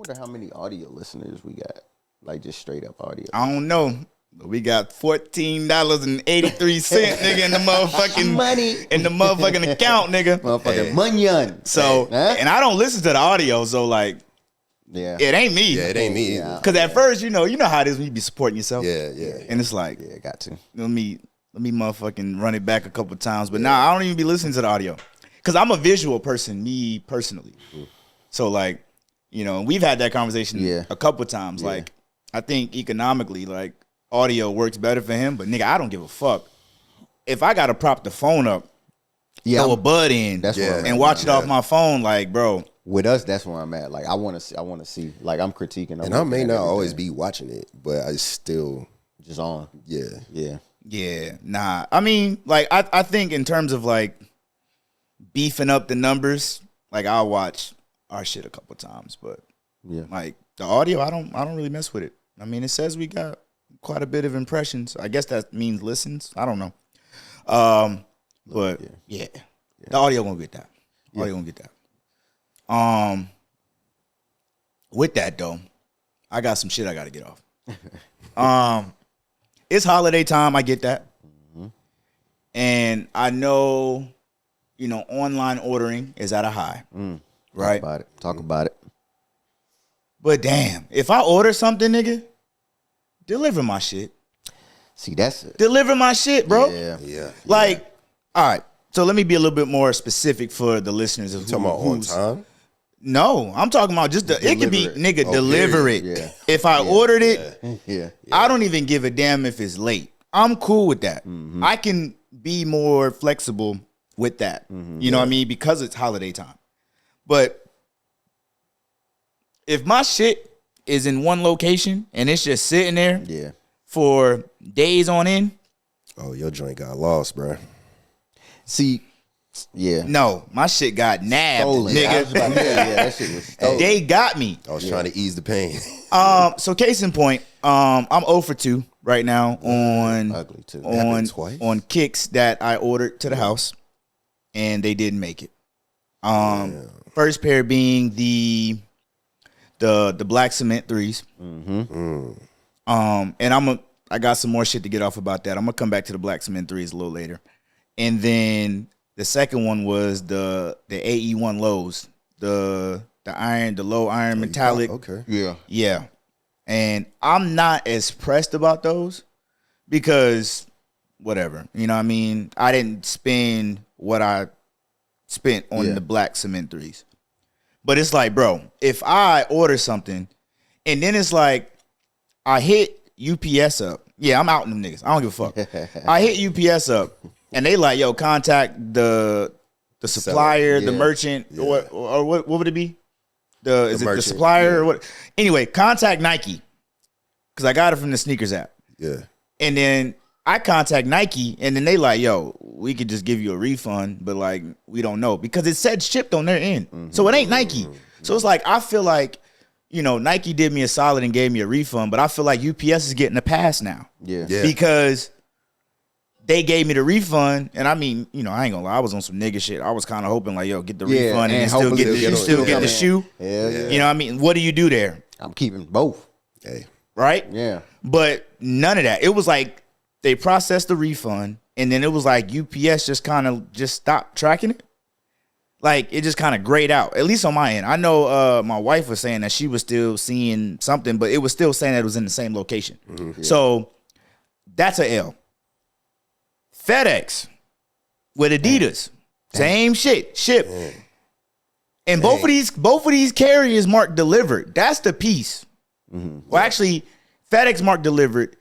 wonder how many audio listeners we got. Like just straight up audio. I don't know. We got $14.83, nigga, in the motherfucking money in the motherfucking account, nigga. Motherfucking munyon. So, and I don't listen to the audio, so like, it ain't me. Yeah, it ain't me either. Because at first, you know how it is when you be supporting yourself. Yeah. And it's like, got to. Let me motherfucking run it back a couple times. But nah, I don't even be listening to the audio. Because I'm a visual person, me personally. So like, you know, we've had that conversation a couple times. Yeah. Like, I think economically, like, audio works better for him, but nigga, I don't give a fuck. If I gotta prop the phone up, throw a bud in, and watch it off my phone, like, bro. With us, that's where I'm at. Like, I want to see. Like, I'm critiquing. And I may not always be watching it, but I still just on. Yeah. Nah, I mean, like, I think in terms of like beefing up the numbers, like, I'll watch our shit a couple times, but like the audio, I don't really mess with it. I mean, it says we got quite a bit of impressions. I guess that means listens. I don't know. But the audio gonna get that. Audio gonna get that. With that though, I got some shit I gotta get off. It's holiday time, I get that. And I know, you know, online ordering is at a high. Right? Talk about it. But damn, if I order something, nigga, deliver my shit. See, that's it. Deliver my shit, bro. Yeah. Like, all right. So let me be a little bit more specific for the listeners. You talking about on time? No, I'm talking about just it could be, nigga, deliver it. Yeah. If I ordered it, I don't even give a damn if it's late. I'm cool with that. I can be more flexible with that. You know what I mean? Because it's holiday time. But if my shit is in one location and it's just sitting there for days on end. Oh, your joint got lost, bro. See, no, my shit got nabbed, stolen. nigga. That shit was stolen. They got me. I was trying to ease the pain. So case in point, I'm 0 for 2 right now on kicks that I ordered to the house, and they didn't make it. First pair being the black cement 3s. And I got some more shit to get off about that. I'm gonna come back to the black cement 3s a little later. And then the second one was the AE1 lows, the low iron metallic. Okay. Yeah. And I'm not as pressed about those because whatever. You know what I mean? I didn't spend what I spent on the black cement 3s. But it's like, bro, if I order something and then it's like I hit UPS up. Yeah, I'm out in them niggas. I don't give a fuck. I hit UPS up and they like, yo, contact the supplier, the merchant, or what would it be? Is it the supplier or what? Anyway, contact Nike. Because I got it from the sneakers app. Yeah. And then I contact Nike and then they like, yo, we could just give you a refund, but like we don't know. Because it said shipped on their end. So it ain't Nike. So it's like I feel like, you know, Nike did me a solid and gave me a refund, but I feel like UPS is getting a pass now. Yeah. Because they gave me the refund, and I mean, you know, I ain't gonna lie, I was on some nigga shit. I was kind of hoping like, yo, get the refund and still get the shoe. Yeah. You know what I mean? What do you do there? I'm keeping both. Hey. Right? Yeah. But none of that. It was like they processed the refund, and then it was like UPS just kind of just stopped tracking it. Like, it just kind of grayed out, at least on my end. I know my wife was saying that she was still seeing something, but it was still saying that it was in the same location. So that's a L. FedEx with Adidas, same shit, ship. And both of these carriers marked delivered. That's the piece. Well, actually, FedEx marked delivered.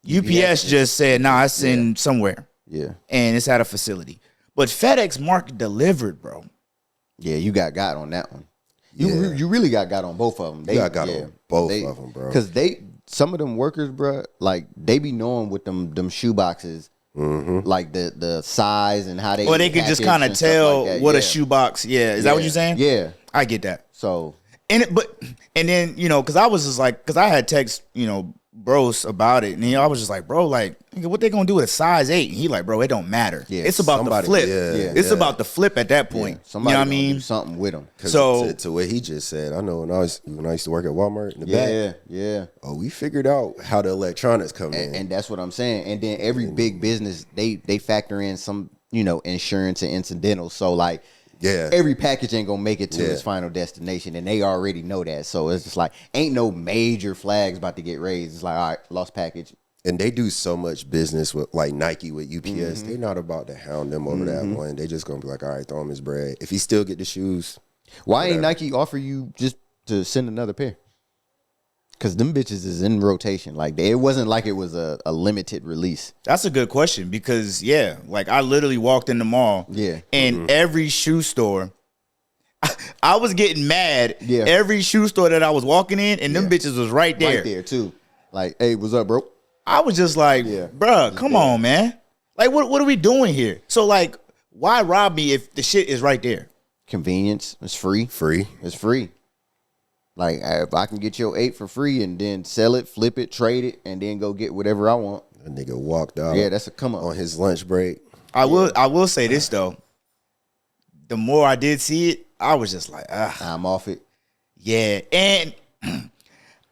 UPS just said, nah, it's in somewhere. Yeah. And it's at a facility. But FedEx marked delivered, bro. Yeah, you got on that one. You really got on both of them. They got on both of them, bro. Because some of them workers, bro, like they be knowing with them shoe boxes, like the size and how they. Or they could just kind of tell like what a shoe box. Yeah, is that what you're saying? Yeah, I get that. So and then you know, because I was just like, because I had text, you know, Brose about it, and I was just like, bro, like, what they gonna do with a size 8? And he like, bro, it don't matter. Yeah, it's about the flip. It's about the flip at that point. Yeah, somebody, you know what I mean? Do something with them. So to what he just said, I know when I used to work at Walmart in the back. Yeah. Oh, we figured out how the electronics come in, and that's what I'm saying. And then every big business, they factor in some, insurance and incidental. So like. Yeah. Every package ain't gonna make it to its final destination, and they already know that. So it's just like ain't no major flags about to get raised. It's like, all right, lost package. And they do so much business with like Nike with UPS. They not about to hound them over that one. They just gonna be like, all right, throw him his bread. If he still get the shoes, why ain't Nike offer you just to send another pair? Because them bitches is in rotation. Like it wasn't like it was a limited release. That's a good question because like I literally walked in the mall. Yeah. And every shoe store, I was getting mad. Yeah. Every shoe store that I was walking in, and them bitches was right there. Right there too. Like, hey, what's up, bro? I was just like, bruh, come on, man. Like, what are we doing here? So like, why rob me if the shit is right there? Convenience. It's free. It's free. Like, if I can get your 8 for free and then sell it, flip it, trade it, and then go get whatever I want. a nigga walked out. Yeah, that's a come up on his lunch break. I will say this though. The more I did see it, I was just like, I'm off it. Yeah, and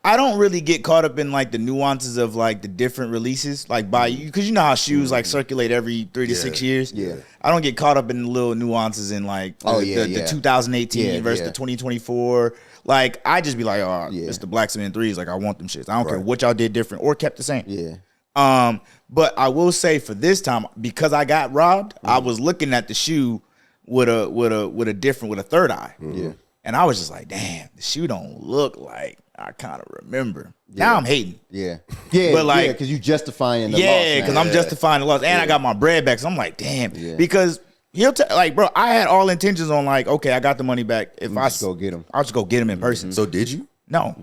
I don't really get caught up in like the nuances of like the different releases, like by you, because you know how shoes like circulate every 3 to 6 years. Yeah, I don't get caught up in the little nuances in like the 2018 versus the 2024. Like I just be like, it's the Black Cement 3s. Like I want them shits. I don't care what y'all did different or kept the same. Yeah. But I will say for this time, because I got robbed, I was looking at the shoe with a third eye. Yeah. And I was just like, damn, the shoe don't look like I kind of remember. Yeah. Now I'm hating. Yeah. Yeah. But like, because you justifying the loss. Yeah, because I'm justifying the loss. And I got my bread back. So I'm like, damn. Yeah. Because he'll like, bro, I had all intentions on like, okay, I got the money back. If I just go get him, I'll just go get him in person. So did you? No.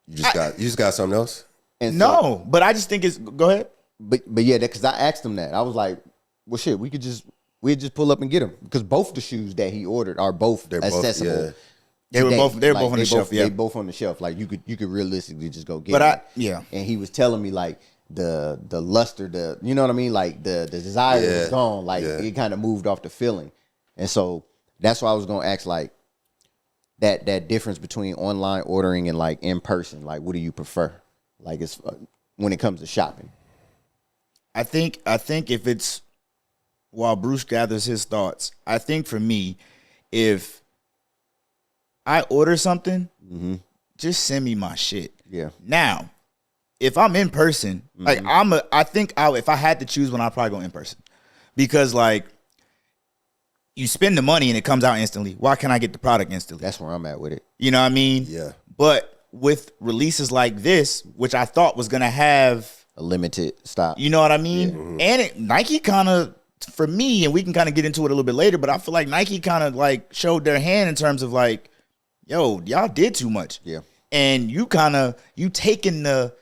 You just got something else? And no, but I just think it's, go ahead. But yeah, because I asked him that. I was like, well, shit, we'd just pull up and get him. Because both the shoes that he ordered are both accessible. They were both on the shelf. Yeah, they both on the shelf. Like you could realistically just go get them. And he was telling me like the luster, you know what I mean? Like the desire was gone. Like it kind of moved off the feeling. And so that's why I was gonna ask like that difference between online ordering and like in person. Like what do you prefer? Like it's when it comes to shopping. I think if it's while Bruce gathers his thoughts, I think for me, if I order something, just send me my shit. Yeah. Now, if I'm in person, like if I had to choose one, I'd probably go in person. Because like you spend the money and it comes out instantly. Why can't I get the product instantly? That's where I'm at with it. You know what I mean? Yeah. But with releases like this, which I thought was gonna have a limited stop. You know what I mean? Yeah. And Nike kind of, for me, and we can kind of get into it a little bit later, but I feel like Nike kind of like showed their hand in terms of like, yo, y'all did too much. Yeah. And you taking the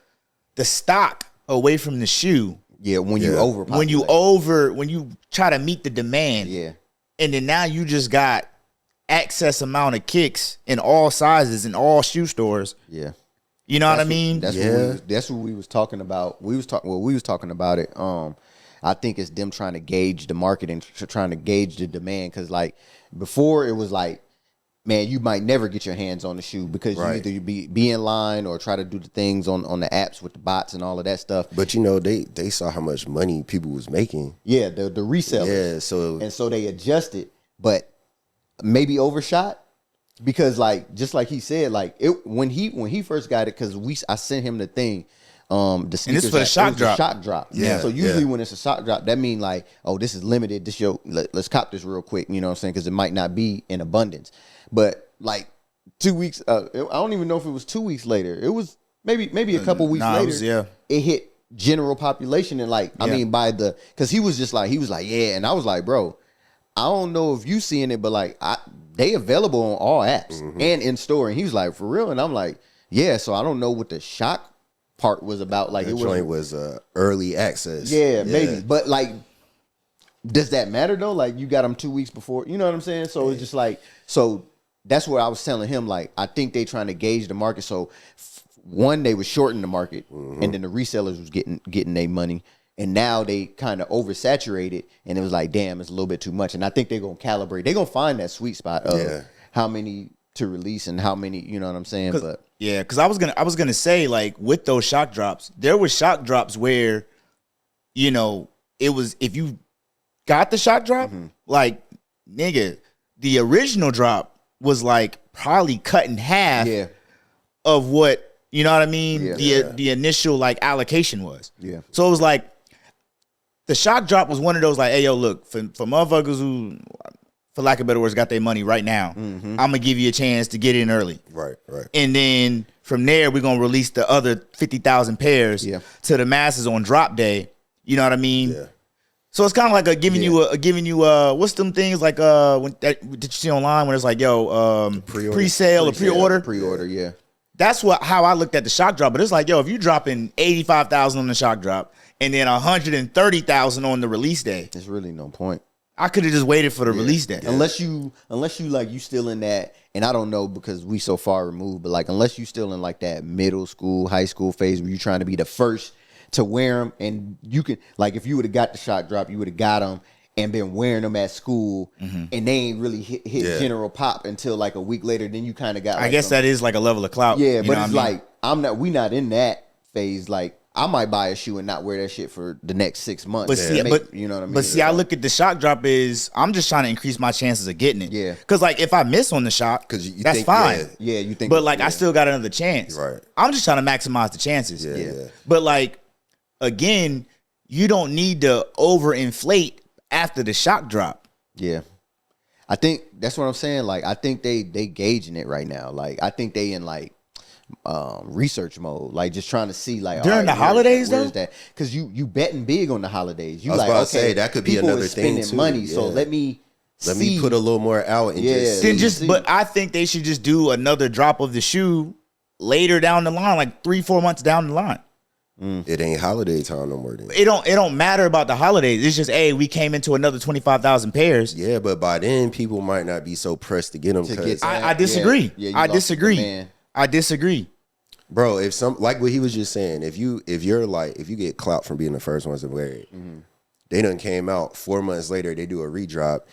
stock away from the shoe. Yeah, when you try to meet the demand. Yeah. And then now you just got excess amount of kicks in all sizes in all shoe stores. Yeah. You know what I mean? That's what we was talking about. We was talking about it. I think it's them trying to gauge the market and trying to gauge the demand. Cause like before it was like, man, you might never get your hands on the shoe because you either be in line or try to do the things on the apps with the bots and all of that stuff. But you know, they saw how much money people was making. Yeah, the resellers. Yeah, so they adjusted, but maybe overshot. Because like just like he said, like when he first got it, because I sent him the thing, the sneakers, and this for the shock drop. Shock drop. Yeah. So usually when it's a shock drop, that mean like, oh, this is limited. This let's cop this real quick. You know what I'm saying? Because it might not be in abundance. But like 2 weeks, I don't even know if it was 2 weeks later. It was maybe a couple weeks later. It hit general population and like I mean because he was like yeah, and I was like, bro, I don't know if you seeing it, but like they available on all apps and in store. And he was like, for real? And I'm like, yeah. So I don't know what the shock part was about. Like it was early access. Yeah, maybe. But like, does that matter though? Like you got them 2 weeks before. You know what I'm saying? So it's just like, so that's what I was telling him. Like I think they trying to gauge the market. So one, they was shorting the market, and then the resellers was getting their money, and now they kind of oversaturated, and it was like, damn, it's a little bit too much. And I think they're gonna calibrate. They're gonna find that sweet spot of how many to release and how many, you know what I'm saying? But yeah, because I was gonna say, like, with those shock drops, there was shock drops where, you know, it was, if you got the shock drop, like, nigga, the original drop was like probably cut in half of what, you know what I mean, the initial like allocation was. Yeah. So it was like the shock drop was one of those like, hey yo, look, for motherfuckers who, for lack of better words, got their money right now, I'm gonna give you a chance to get in early. Right. And then from there, we're gonna release the other 50,000 pairs to the masses on drop day. You know what I mean? Yeah. So it's kind of like giving you what's them things like that you see online when it's like, yo, pre-sale or pre-order. Pre-order, yeah. That's how I looked at the shock drop. But it's like, yo, if you dropping 85,000 on the shock drop and then 130,000 on the release day, there's really no point. I could have just waited for the release day. Unless you like, you still in that, and I don't know because we so far removed, but like, unless you still in like that middle school, high school phase where you're trying to be the first to wear them, and you can, like, if you would have got the shock drop, you would have got them and been wearing them at school, and they ain't really hit general pop until like a week later. Then you kind of got. Like, I guess that is like a level of clout. Yeah, but it's like we not in that phase. Like, I might buy a shoe and not wear that shit for the next 6 months. But see, you know what I mean. But see, I look at the shock drop is I'm just trying to increase my chances of getting it. Yeah. Because like if I miss on the shot, that's think, fine. Yeah, you think. But like I still got another chance. Right. I'm just trying to maximize the chances. Yeah. But like, again, you don't need to overinflate after the shock drop. Yeah. I think that's what I'm saying. Like, I think they gauging it right now. Like, I think they in like research mode, like just trying to see like during the holidays though, because you betting big on the holidays. You I was like, about okay, to say that could be another thing too. Money, so let me put a little more out and but I think they should just do another drop of the shoe later down the line, like 3-4 months down the line. It ain't holiday time no more. Then. It don't matter about the holidays. It's just, hey, we came into another 25,000 pairs. Yeah, but by then people might not be so pressed to get them. I disagree. I disagree. Bro, if some like what he was just saying, if you get clout from being the first ones to wear it, they done came out 4 months later, they do a redrop,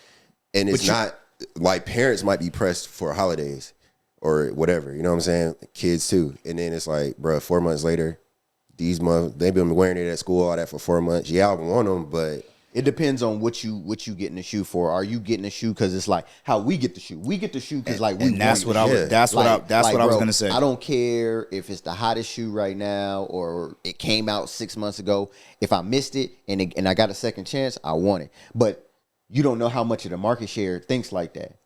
and it's not like parents might be pressed for holidays or whatever. You know what I'm saying? Kids too, and then it's like, bro, 4 months later. These months they've been wearing it at school, all that for 4 months. Yeah, I want them, but it depends on what you getting the shoe for. Are you getting the shoe because it's like how we get the shoe? We get the shoe because like we. That's what I was gonna say. I don't care if it's the hottest shoe right now or it came out 6 months ago. If I missed it and I got a second chance, I want it. But you don't know how much of the market share thinks like that.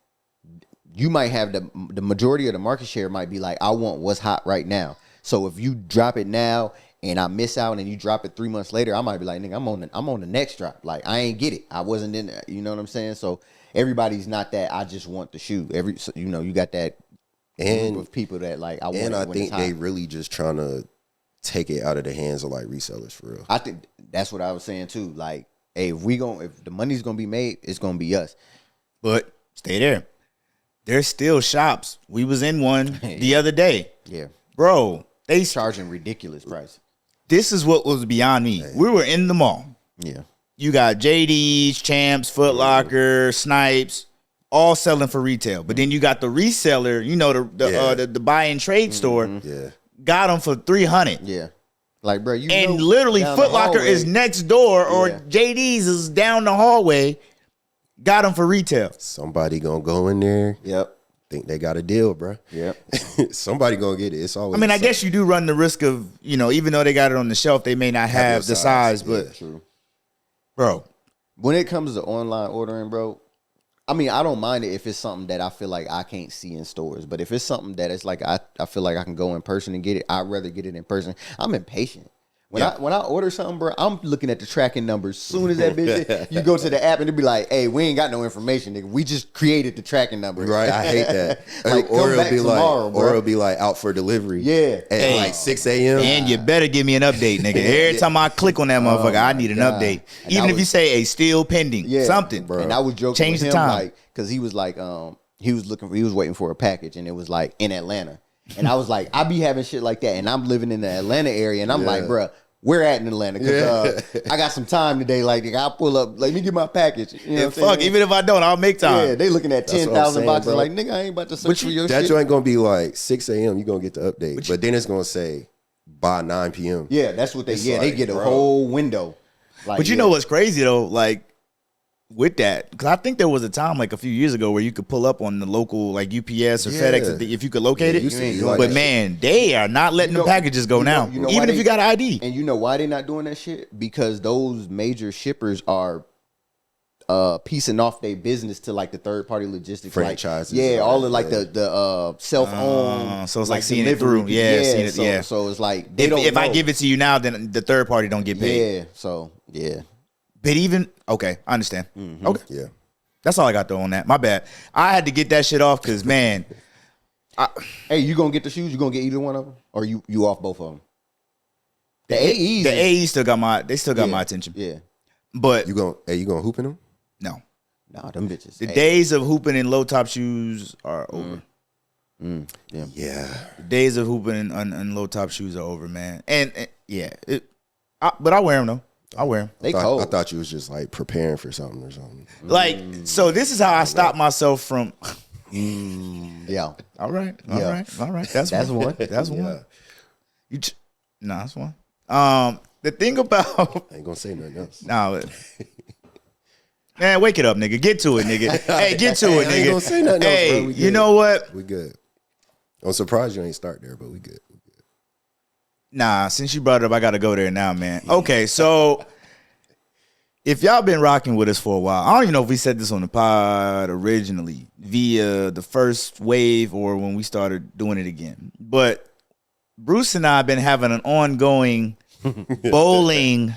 You might have the majority of the market share might be like, I want what's hot right now. So if you drop it now and I miss out and you drop it 3 months later, I might be like, nigga, I'm on the next drop. Like, I ain't get it. I wasn't in there. You know what I'm saying? So everybody's not that I just want the shoe. You got that group of people that like I want it. And I when think it's hot. they really just trying to take it out of the hands of like resellers for real. I think that's what I was saying too. Like, hey, if the money's gonna be made, it's gonna be us. But stay there. There's still shops. We was in one the other day. Yeah. Bro, they charging ridiculous price. This is what was beyond me. We were in the mall. Yeah. You got JD's, Champs, Foot Locker, Snipes, all selling for retail. But then you got the reseller, you know, the buy and trade store. Yeah. Got them for $300. Yeah. Like, bro, and literally Foot Locker is next door or JD's is down the hallway. Got them for retail. Somebody gonna go in there. Yep. Think they got a deal, bro. Yep. Somebody gonna get it. It's always. I mean, I guess you do run the risk of, you know, even though they got it on the shelf, they may not have the size, but true. Bro, when it comes to online ordering, bro, I mean, I don't mind it if it's something that I feel like I can't see in stores. But if it's something that it's like I feel like I can go in person and get it, I'd rather get it in person. I'm impatient. When I order something, bro, I'm looking at the tracking numbers. Soon as that bitch, you go to the app and it'll be like, "Hey, we ain't got no information, nigga. We just created the tracking number." Right, I hate that. Like, or it'll be tomorrow, like, or it'll be like out for delivery. Yeah, at like 6 a.m. And you better give me an update, nigga. Every time I click on that motherfucker, I need an update. And even if you say a still pending, something, bro. And I was joking change with the him, time, like, because he was like, he was waiting for a package, and it was like in Atlanta. And I was like, I be having shit like that, and I'm living in the Atlanta area, and I'm like, bruh, where at in Atlanta? Because I got some time today. Like, I'll pull up. Let me get my package. You know fuck, even if I don't, I'll make time. Yeah, they looking at 10,000 boxes. Bro. Like, nigga, I ain't about to search for your that shit. joint gonna be like 6 a.m. You gonna get the update, but then it's gonna say by 9 p.m. Yeah, that's what they It's get. like, They get a bro. whole window. Like, But you know what's crazy though? Like with that, because I think there was a time like a few years ago where you could pull up on the local like UPS or FedEx if you could locate it. you see, you like but that man, they are not letting the packages go now, even if you got an ID. And you know why they're not doing that shit? Because those major shippers are piecing off their business to like the third party logistics Franchises. Like, all of like the self-owned. So it's like seeing it through. Yeah, seeing it. So it's like they don't if know. I give it to you now, then the third party don't get paid. Yeah. So yeah. But even okay, I understand. Okay, Yeah. that's all I got though on that. My bad. I had to get that shit off because man, Hey, you gonna get the shoes? You gonna get either one of them, or you off both of them? The AEs. the AE still got my my attention. Yeah. But You gonna hoop in them? no, Nah, them bitches. the days of hooping in low top shoes are over. Yeah. Yeah. The days of hooping in low top shoes are over, man. And but I wear them though. I wear them. They I cold. thought you was just like preparing for something or something. Like, so this is how I stop myself from. Yeah. All right. Yeah. That's one. That's one. Yeah. No, that's one. The thing about I ain't gonna say nothing else. nah, man, wake it up, nigga. Get to it, nigga. Hey, get to it, I ain't nigga. gonna say nothing else, Hey, bro. We you good. know what? We good. I'm surprised you ain't start there, but we good. Nah, since you brought it up, I gotta go there now, man. Okay, so if y'all been rocking with us for a while, I don't even know if we said this on the pod originally via the first wave or when we started doing it again. But Bruce and I have been having an ongoing bowling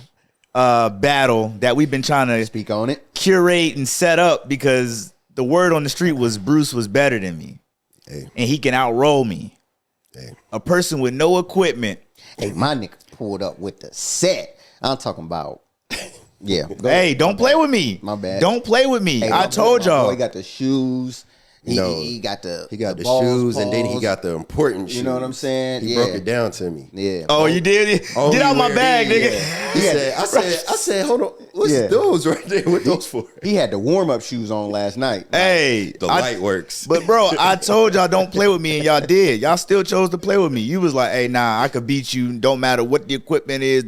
battle that we've been trying to Speak on it. curate and set up because the word on the street was Bruce was better than me. Hey. And he can outroll me. Hey. A person with no equipment. Hey, my nigga pulled up with the set. I'm talking about. Yeah. Go Hey, ahead. don't play with me. My bad. Don't play with me. Hey, I told my y'all. boy got the shoes. No, He got the balls, shoes, and then he got the important shoes. You know what I'm saying? He broke it down to me. Yeah. Oh, you did? Oh, Get out my wear bag, these. nigga. He said, I said, hold on. What's Yeah. those right there? What those for? He had the warm up shoes on last night. Hey, The light works. But bro, I told y'all don't play with me, and y'all did. Y'all still chose to play with me. You was like, "Hey, nah, I could beat you. Don't matter what the equipment is."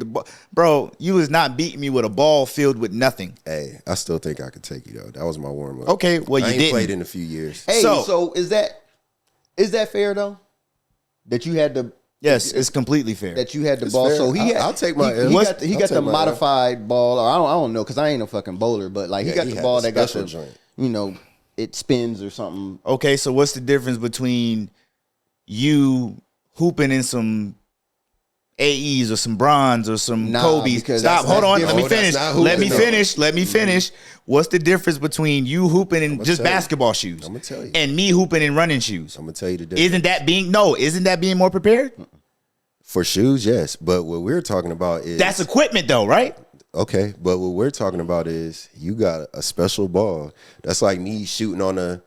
Bro, you was not beating me with a ball filled with nothing. Hey, I still think I could take you though. That was my warm up. Okay, well I you ain't didn't. played in a few years. Hey, So- so is that fair though? That you had the Yes, it's completely fair. It's ball. fair. So he had. I'll take my He L. got the, he I'll got take the my L. modified ball. Or I don't know because I ain't a fucking bowler. But like he Yeah, got he the had ball the that got special the joint. it spins or something. Okay, so what's the difference between you hooping in some AEs or some bronze or some Nah, Kobe's? because Stop. that's Hold on. Let different. me Oh, that's finish. not Let me hooping, though. finish. Let me finish. What's the difference between you hooping in just tell you. basketball shoes I'ma tell you. and me hooping in running shoes? I'm gonna tell you the difference. Isn't that being more prepared? For shoes, yes. But what we're talking about is That's equipment though, right? okay. But what we're talking about is you got a special ball. That's like me shooting on a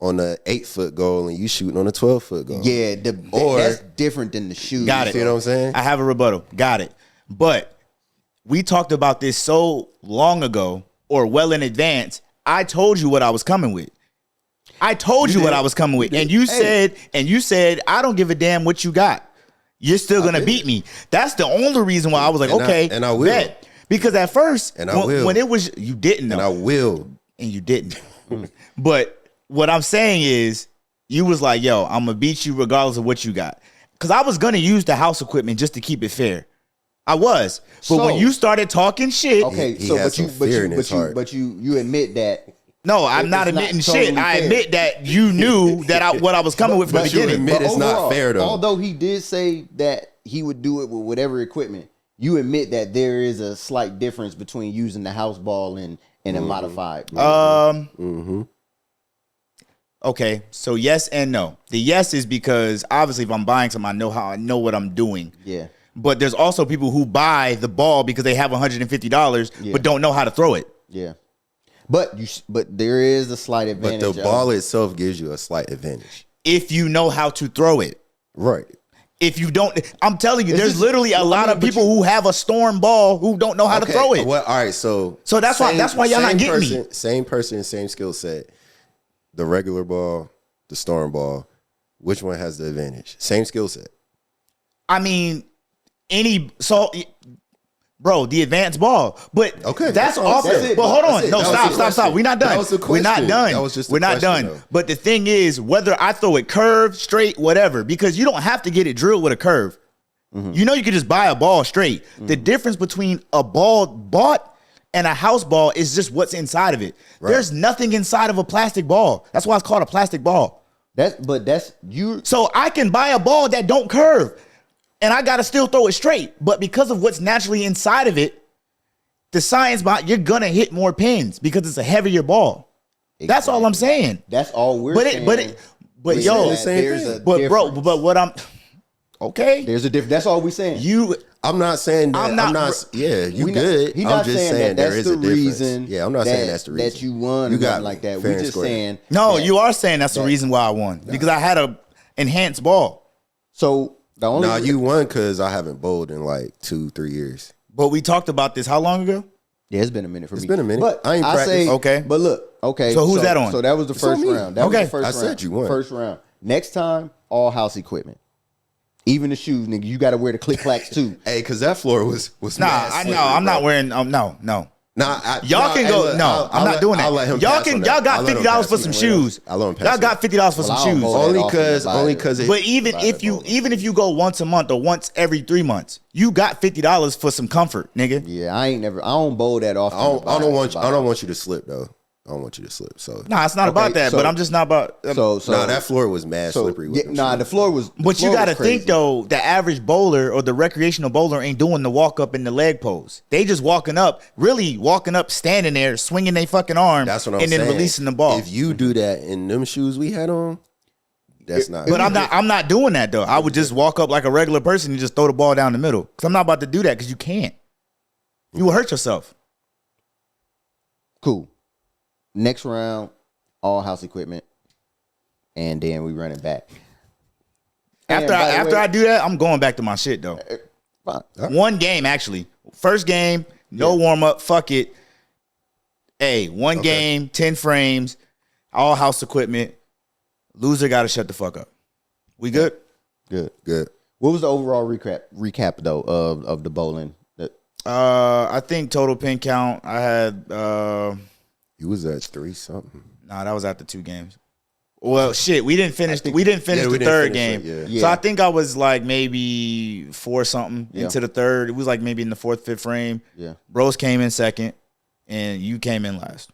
8-foot goal and you shooting on a 12-foot goal. Yeah, Or- that's different than the shoes. Got it. See what I'm saying? I have a rebuttal. Got it. But we talked about this so long ago or well in advance. I told you what I was coming with. I told you what I was coming with. And you said, I don't give a damn what you got. You're still gonna beat me. That's the only reason why I was like, And okay, I will. bet. Because at first, And I will. when it was you didn't know. And I will. And you didn't. But what I'm saying is, you was like, yo, I'm gonna beat you regardless of what you got. Because I was gonna use the house equipment just to keep it fair. I was. But when So- you started talking shit, Okay, He so has some fear in his heart. but you admit that. no, I'm It's not not admitting totally shit. I fair. admit that you knew that what I was coming with from the But you beginning. admit it's not fair, though. Although he did say that he would do it with whatever equipment, you admit that there is a slight difference between using the house ball and a modified. Okay, so yes and no. The yes is because obviously if I'm buying something, I know what I'm doing. Yeah. But there's also people who buy the ball because they have $150 Yeah. but don't know how to throw it. Yeah. But there is a slight But advantage. the ball itself gives you a slight advantage. If you know how to throw it. Right. If you don't, I'm telling you, there's this- literally a lot of people who have a storm ball who don't know how to throw it. Well, all right, so that's why y'all not getting me. Same person, same skill set. The regular ball, the storm ball. Which one has the advantage? Same skill set. I mean, bro, the advanced ball. But Okay, that's all I'm off. saying. But hold on. That's it. No, That was the stop. question. We're not done. That was the We're not question. done. That was just the We're not question, done. though. But the thing is, whether I throw it curved, straight, whatever, because you don't have to get it drilled with a curve. You know, you can just buy a ball straight. The difference between a ball bought and a house ball is just what's inside of it. Right. There's nothing inside of a plastic ball. That's why it's called a plastic ball. That's you. So I can buy a ball that don't curve, and I gotta still throw it straight. But because of what's naturally inside of it, the science behind, you're gonna hit more pins because it's a heavier ball. That's all I'm saying. That's all we're saying. But yo, there's a but bro, difference. but what I'm okay. There's a difference. That's all we're saying. I'm not saying that. I'm not. Yeah, you good. He's I'm not just saying there that's is the a difference. reason. Yeah, I'm not saying that's the reason that you won. You or got nothing like that. fair We're and just square. saying. No, that- you are saying that's the reason why I won because I had a enhanced ball. So the only Nah, you won because I haven't bowled in like 2-3 years. But we talked about this how long ago? Yeah, it's been a minute for me. It's been a minute. But I ain't say, practiced. Okay. But look, okay. So who's that on? So that was the first on me. round. That Okay. was the first I round. said you won. First round. Next time, all house equipment. Even the shoes, nigga. You got to wear the click clacks too. Hey, because that floor was Nah, mad I know. slippery, I'm not bro. wearing. No. Y'all Can go. I'm not doing that. I'll let him Y'all pass on that. Y'all got I'll let him $50 for pass some on that. shoes. I'll let him pass Y'all on got that. $50 for some Well, I don't shoes. hold that Only because But even if you go once a month or once every 3 months, you got $50 for some comfort, nigga. Yeah, I don't bowl that often. I don't want you to slip though. I don't want you to slip. So Nah, it's not Okay, about that. so- But I'm just not about. So nah, that floor was mad slippery. With them the shoes. floor was. But you got to think though, the average bowler or the recreational bowler ain't doing the walk up in the leg pose. They just walking up, standing there, swinging their fucking arm, That's what I'm and saying. then releasing the ball. If you do that in them shoes we had on, that's not. But I'm not doing that though. I would just walk up like a regular person and just throw the ball down the middle. Because I'm not about to do that because you can't. You will hurt yourself. Cool. Next round, all house equipment, and then we run it back. After I do that, I'm going back to my shit though. Fine. One game actually. First game, no warm up. Fuck it. Hey, one game, 10 frames, all house equipment. Loser got to shut the fuck up. We good? Good. What was the overall recap though of the bowling? I think total pin count. I had You was at 3 something. nah, that was after 2 games. Well, shit, we didn't finish. We didn't finish we the didn't third finish game. it, yeah. So I think I was like maybe 4 something Yeah. into the third. It was like maybe in the 4th, 5th frame. Yeah. Brose came in second, and you came in last.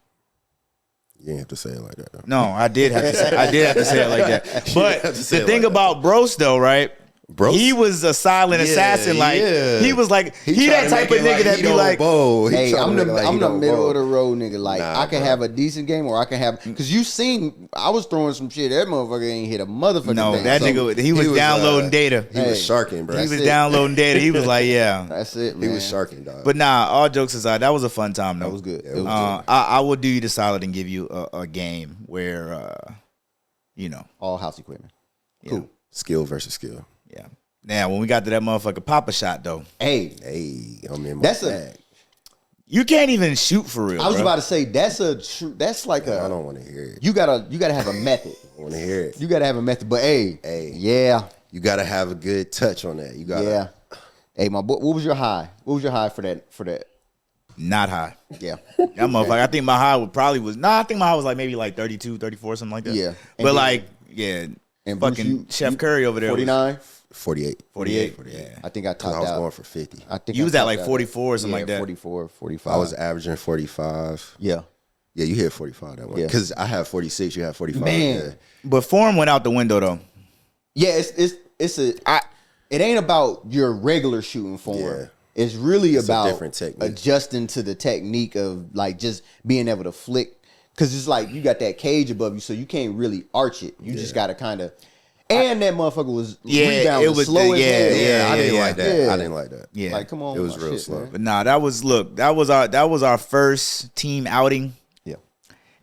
You didn't have to say it like that though. No, I did have to say. I did have to say it like that. But have to say the it thing like that. about Brose though, right? Brose? He was a silent assassin. Like he was like he tried that to type make of it nigga that he be don't like, bowl. He Hey, tried to I'm make it like he the don't middle bowl. of the road nigga. Like Nah, I can bro. have a decent game, or I can have because you seen I was throwing some shit. That motherfucker ain't hit a motherfucker. no, thing. that So, nigga he was downloading data. He was sharking, bro. He was it. downloading data. He was like, yeah. That's it, He man. was sharking, dog. But nah, all jokes aside, that was a fun time though. That was good. Yeah, it was I will do you the solid and give you a game where All house equipment. Cool. Skill versus skill. yeah. Now when we got to that motherfucker Papa shot though, Hey, Hey, I'm in my That's a- bag. you can't even shoot for real. I was bro. about to say that's like I a don't want to hear it. you gotta have a method. I want to hear it. You gotta have a method. But hey, yeah. You got to have a good touch on that. You got to. Yeah. Hey, my boy, what was your high? What was your high for that? Not high. Yeah. That motherfucker. I think my high I think my high was like maybe like 32, 34, something like that. Yeah. But like, yeah. And Bruce, fucking Chef Curry over there. 49? 48. 48. Yeah. I think I Because topped I was out. going for 50. I think You I was at topped like out 44 or something like that. 44, 45. I was averaging 45. Yeah. Yeah, you hit 45 that one. Yeah. Because I have 46, you have 45. Man. Yeah. But form went out the window though. Yeah, it ain't about your regular shooting form. Yeah. It's really It's a about different technique. adjusting to the technique of like just being able to flick. Cause it's like you got that cage above you, so you can't really arch it. You just gotta kind of. And that motherfucker was rebounding it was slow as hell. Yeah, I didn't yeah. like that. Yeah. I didn't like that. Yeah. Like, come on, It was my real shit, slow. man. But nah, that was our first team outing. Yeah.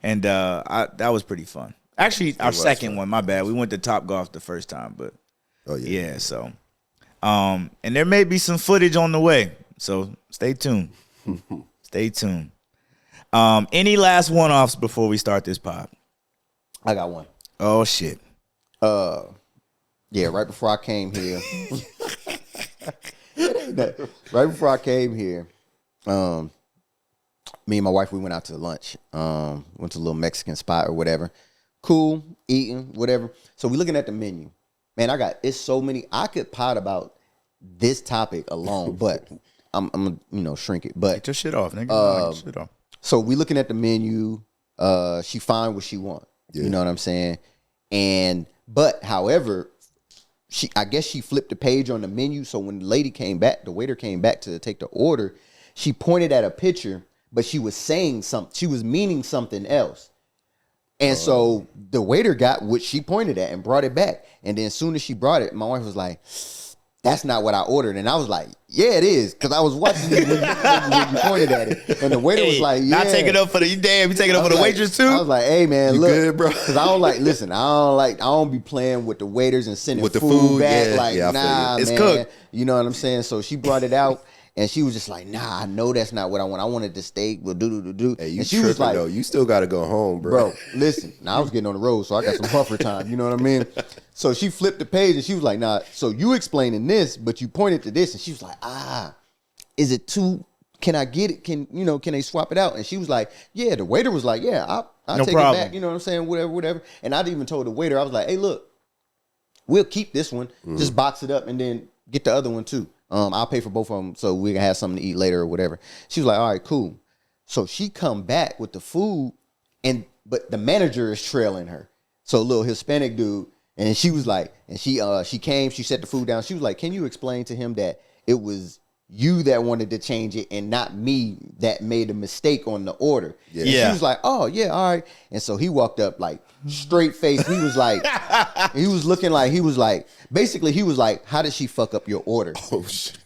And that was pretty fun. Actually, our was second fun. one, my bad. We went to Top Golf the first time, but Oh yeah. Yeah. So, and there may be some footage on the way. So stay tuned. Stay tuned. Any last one-offs before we start this pod? I got one. Oh shit. Yeah, right before I came here. Right before I came here, me and my wife, we went out to lunch. Went to a little Mexican spot or whatever. Cool, eating, whatever. So we looking at the menu. Man, it's so many. I could pot about this topic alone, but I'm gonna shrink it. But Get your shit off, nigga. Get your shit off. so we looking at the menu. She find what she want. Yeah. You know what I'm saying? But however, I guess she flipped the page on the menu. So when the waiter came back to take the order, she pointed at a picture, but she was saying something. She was meaning something else. And so the waiter got what she pointed at and brought it back. And then as soon as she brought it, my wife was like, that's not what I ordered. And I was like, yeah, it is. Because I was watching you when you pointed at it. And the waiter was like, yeah. Not taking up for the, you taking up for the waitress too? I was like, hey, man, You look. good, bro? Because I don't be playing with the waiters and sending With the food food, back. yeah, Like, yeah, I feel nah, you. It's man. cooked. You know what I'm saying? So she brought it out. And she was just like, nah, I know that's not what I want. I wanted the steak. We'll do. Hey, you and she tripping was like, though. You still got to go home, bro, listen. Now I was getting on the road, so I got some buffer time. You know what I mean? So she flipped the page and she was like, nah, so you explaining this, but you pointed to this. And she was like, is it too, can I get it? Can they swap it out? And she was like, yeah. The waiter was like, yeah, I'll No take problem. it back. You know what I'm saying? Whatever. And I even told the waiter, I was like, hey, look, we'll keep this one. Just box it up and then get the other one too. I'll pay for both of them so we can have something to eat later or whatever. She was like, all right, cool. So she come back with the food, but the manager is trailing her. So a little Hispanic dude, and she was like, and she came, she set the food down. She was like, can you explain to him that it was you that wanted to change it and not me that made a mistake on the order? Yeah. And she was like, oh yeah, all right. And so he walked up like straight face. He was like, basically he was like, how did she fuck up your order? Oh shit.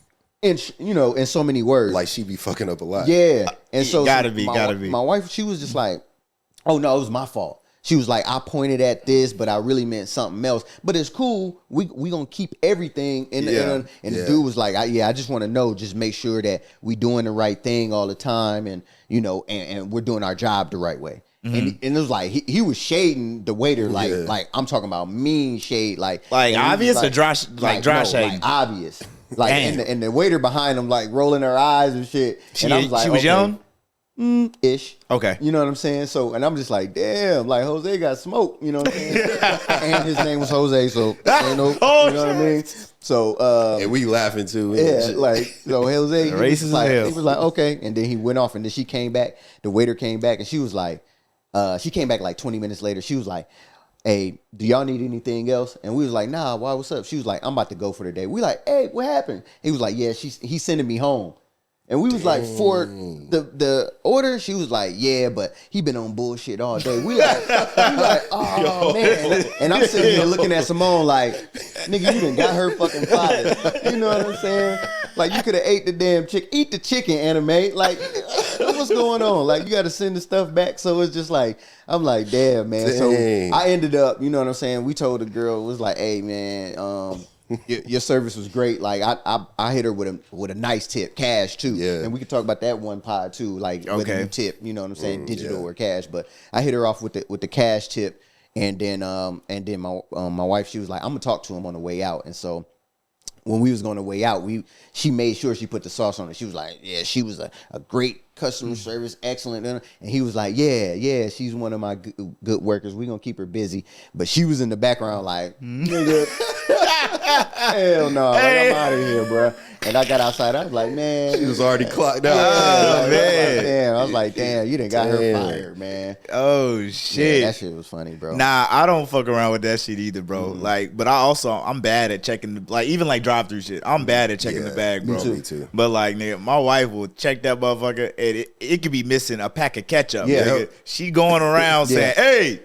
In so many words. Like she be fucking up a lot. Yeah. And so gotta be. My wife, she was just like, oh no, it was my fault. She was like, I pointed at this, but I really meant something else. But it's cool. We gonna keep everything. And the dude was like, I just want to know, just make sure that we doing the right thing all the time, and and we're doing our job the right way. And it was like he was shading the waiter like I'm talking about mean shade, like obvious or dry shade? Like obvious. Like and the waiter behind him like rolling her eyes and shit. And I was like, she was young? Ish. Okay. You know what I'm saying? So, and I'm just like, damn, like Jose got smoked, you know what I'm saying? And his name was Jose, so, you know what I mean? So, And we laughing too. yeah, like, so Jose, Racist as hell. he was like, okay. And then he went off, and then she came back. The waiter came back, and she was like, she came back like 20 minutes later. She was like, hey, do y'all need anything else? And we was like, nah, why, what's up? She was like, I'm about to go for the day. We like, hey, what happened? He was like, yeah, he's sending me home. And we was like, for the order, she was like, yeah, but he been on bullshit all day. We like, oh man. And I'm sitting here looking at Simone like, nigga, you done got her fucking fired. You know what I'm saying? Like, you could have ate the damn chicken. Eat the chicken, anime. Like, what's going on? Like, you got to send the stuff back. So it's just like, I'm like, damn, man. Dang. So I ended up, you know what I'm saying? We told the girl, it was like, hey, man, your service was great. Like I hit her with a nice tip, cash too. Yeah. And we could talk about that one pod too, like whether you tip, you know what I'm saying, digital or cash. But I hit her off with the cash tip, and then my wife, she was like, I'm gonna talk to him on the way out. And so when we was going to way out, she made sure she put the sauce on it. She was like, yeah, she was a great customer service, excellent. And he was like, yeah, she's one of my good workers. We gonna keep her busy. But she was in the background like, nigga, hell no, like, I'm out of here, bro. And I got outside. I was like, man, She was already clocked out. man. I was like, damn, you done got her fired, man. Oh shit, Yeah, that shit was funny, bro. Nah, I don't fuck around with that shit either, bro. Like, but I'm bad at checking even like drive-through shit. I'm bad at checking the bag, bro. Me too. But like, nigga, my wife will check that motherfucker, and it could be missing a pack of ketchup. Yeah. Nigga. She going around saying, "Hey,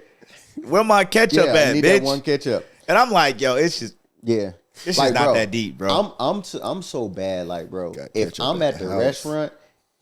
where my ketchup I at, need bitch?" that one ketchup. And I'm like, yo, it's just Yeah. It's like, just not bro, that deep, bro. I'm so bad, like, bro. Got If ketchup I'm at at the the house. restaurant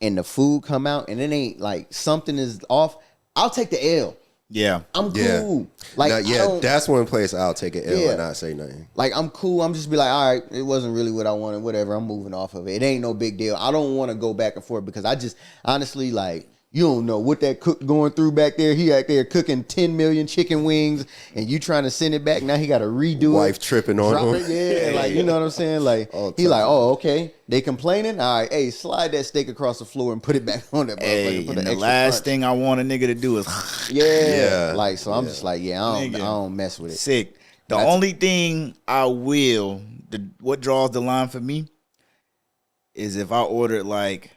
and the food come out and it ain't like something is off, I'll take the L. Yeah. I'm cool. Yeah. Like, That's one place I'll take an L and not say nothing. Like, I'm cool. I'm just be like, all right, it wasn't really what I wanted. Whatever. I'm moving off of it. It ain't no big deal. I don't want to go back and forth because I just honestly like. You don't know what that cook going through back there. He out there cooking 10 million chicken wings, and you trying to send it back. Now he got to redo Wife tripping on him. Yeah, like, you know what I'm saying? Like, he like, oh, okay. They complaining? All right, hey, slide that steak across the floor and put it back on that motherfucker. Put the last thing I want a nigga to do is Like, so I'm just like, I don't mess with it. Sick. The only thing I will, what draws the line for me is if I ordered like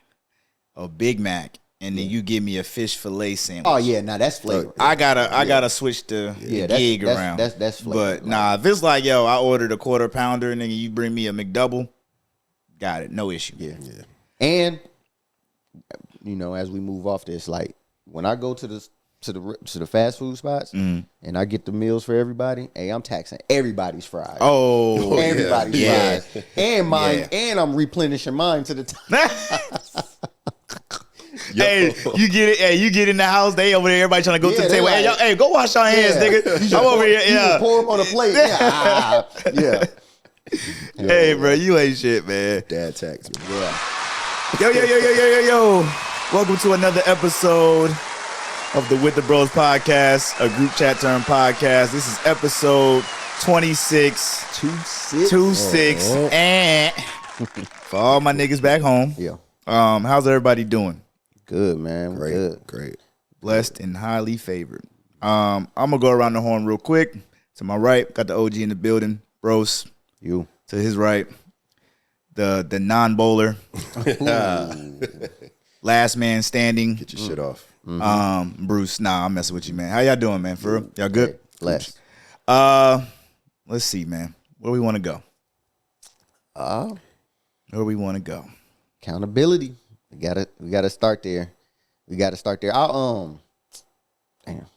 a Big Mac and then you give me a fish fillet sandwich. Oh yeah, now that's flavor. I gotta switch the gig around. That's flavor. But nah, if it's like, yo, I ordered a quarter pounder and then you bring me a McDouble, got it, no issue. Yeah. And you know, as we move off this, like when I go to the fast food spots and I get the meals for everybody, hey, I'm taxing everybody's fries. Oh, everybody's fries and mine, and I'm replenishing mine to the top. Hey, you get it. Hey, you get in the house. They over there. Everybody trying to go to the table. Like, hey, go wash your hands, nigga. I'm over here. You pour them on a plate. Yeah. Hey, bro, you ain't shit, man. Dad tax me. Yeah. Yo. Welcome to another episode of the With the Bros podcast, a group chat term podcast. This is episode 26. 26. And for all my niggas back home. Yeah. How's everybody doing? Good, man. Great. Blessed and highly favored. I'm gonna go around the horn real quick. To my right, got the OG in the building, Brose. You. To his right, the non-bowler. Last man standing. Get your shit off. Bruce. Nah, I'm messing with you, man. How y'all doing, man? For real? Y'all good? Blessed. Let's see, man. Where we want to go? Where we want to go? Accountability. We gotta start there. I'll damn,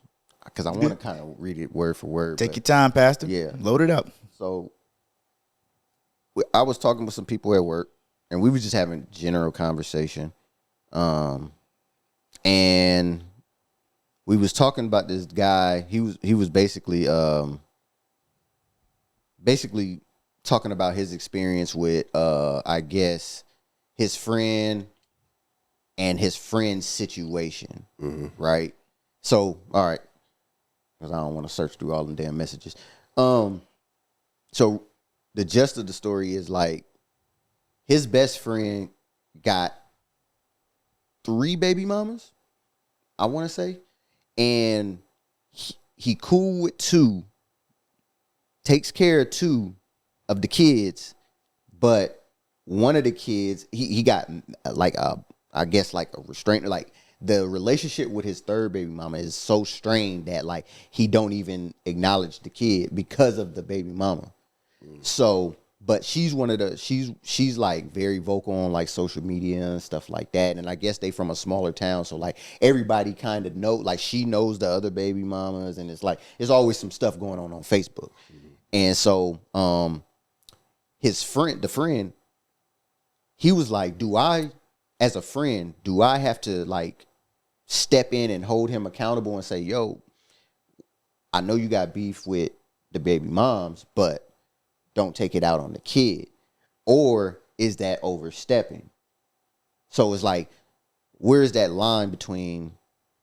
because I want to kind of read it word for word. Take your time, Pastor. Yeah, load it up. So I was talking with some people at work, and we were just having general conversation. And we was talking about this guy. He was basically talking about his experience with I guess his friend and his friend's situation, right? So, all right, because I don't want to search through all them damn messages. So the gist of the story is like his best friend got 3 baby mamas, I want to say, and he cool with 2, takes care of 2 of the kids, but one of the kids, he got like I guess like a restraint, like the relationship with his 3rd baby mama is so strained that like he don't even acknowledge the kid because of the baby mama. So, but she's one of the she's like very vocal on like social media and stuff like that. And I guess they from a smaller town, so like everybody kind of know, like she knows the other baby mamas, and it's like there's always some stuff going on Facebook. And so his friend, the friend, he was like, as a friend, do I have to like step in and hold him accountable and say, yo, I know you got beef with the baby moms, but don't take it out on the kid? Or is that overstepping? So it's like, where's that line between,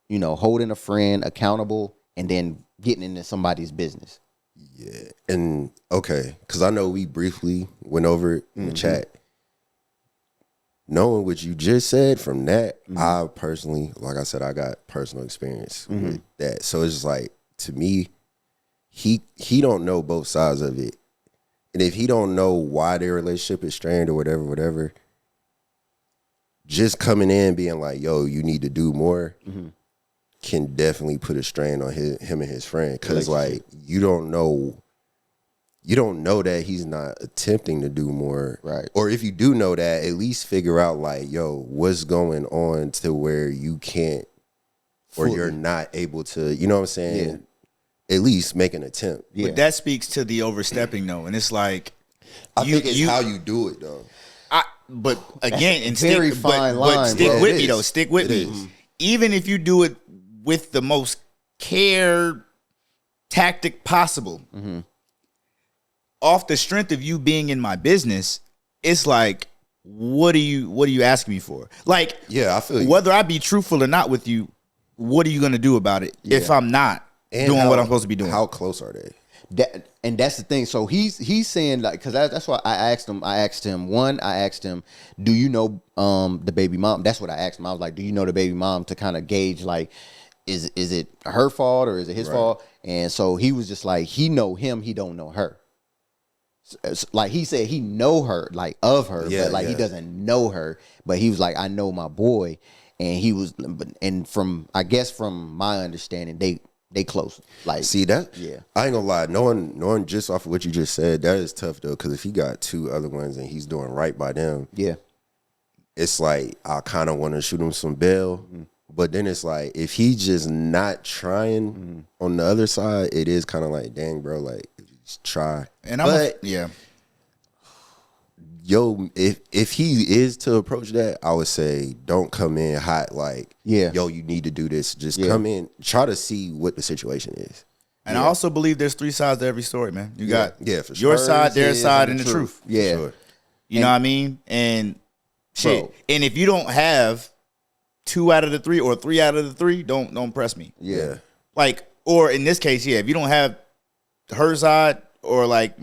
you know, holding a friend accountable and then getting into somebody's business? Yeah. And okay, because I know we briefly went over it in the chat. Knowing what you just said from that, I personally, like I said, I got personal experience with that. So it's just like, to me, he don't know both sides of it. And if he don't know why their relationship is strained or whatever, just coming in being like, yo, you need to do more, can definitely put a strain on him and his friend. Because like, you don't know that he's not attempting to do more. Right. Or if you do know that, at least figure out like, yo, what's going on to where you can't, or you're not able to, you know what I'm saying? Yeah. At least make an attempt. Yeah. But that speaks to the overstepping though. And it's like, I think it's how you do it though. But again, and very fine line. But stick with me though. Stick with me. Even if you do it with the most care tactic possible. Off the strength of you being in my business, it's like, what are you asking me for? Like, yeah, I feel you. Whether I be truthful or not with you, what are you gonna do about it if I'm not doing what I'm supposed to be doing? How close are they? That's the thing. So he's saying, like, because that's why I asked him. I asked him, do you know the baby mom? That's what I asked him. I was like, do you know the baby mom, to kind of gauge, like, is it her fault or is it his fault? And so he was just like, he know him, he don't know her. Like he said, he know her, like, of her, but like he doesn't know her. But he was like, I know my boy, and he was, and from my understanding, they close. Like, see that? Yeah, I ain't gonna lie. Knowing just off of what you just said, that is tough though. Because if he got two other ones and he's doing right by them, it's like I kind of want to shoot him some bail. But then it's like, if he just not trying on the other side, it is kind of like, dang, bro, like, just try. And yo, if he is to approach that, I would say don't come in hot like, yo, you need to do this. Just come in, try to see what the situation is. And I also believe there's three sides to every story, man. You got for sure. your side, their side, and the truth. Yeah. Sure. You know what I mean? And shit. Bro. And if you don't have 2 out of the 3 or 3 out of the 3, don't press me. Yeah. Like, or in this case, if you don't have her side or like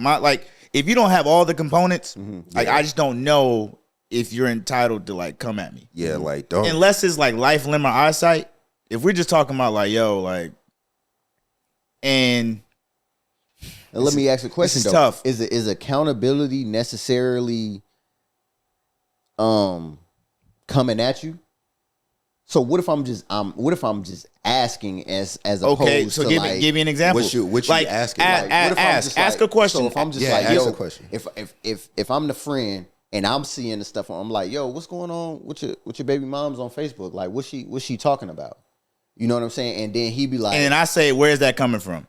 if you don't have all the components, like, I just don't know if you're entitled to, like, come at me. Yeah, like, don't. Unless it's like life, limb, or eyesight. If we're just talking about like, yo, like, and let me ask a question though. Tough. Is accountability necessarily coming at you? So what if I'm just asking as opposed to, like, give me an example. What you asking? Ask a question. So if I'm just like, yo, if I'm the friend and I'm seeing the stuff, I'm like, yo, what's going on with your baby mom's on Facebook? Like, what's she talking about? You know what I'm saying? And then he be like, and then I say, where's that coming from?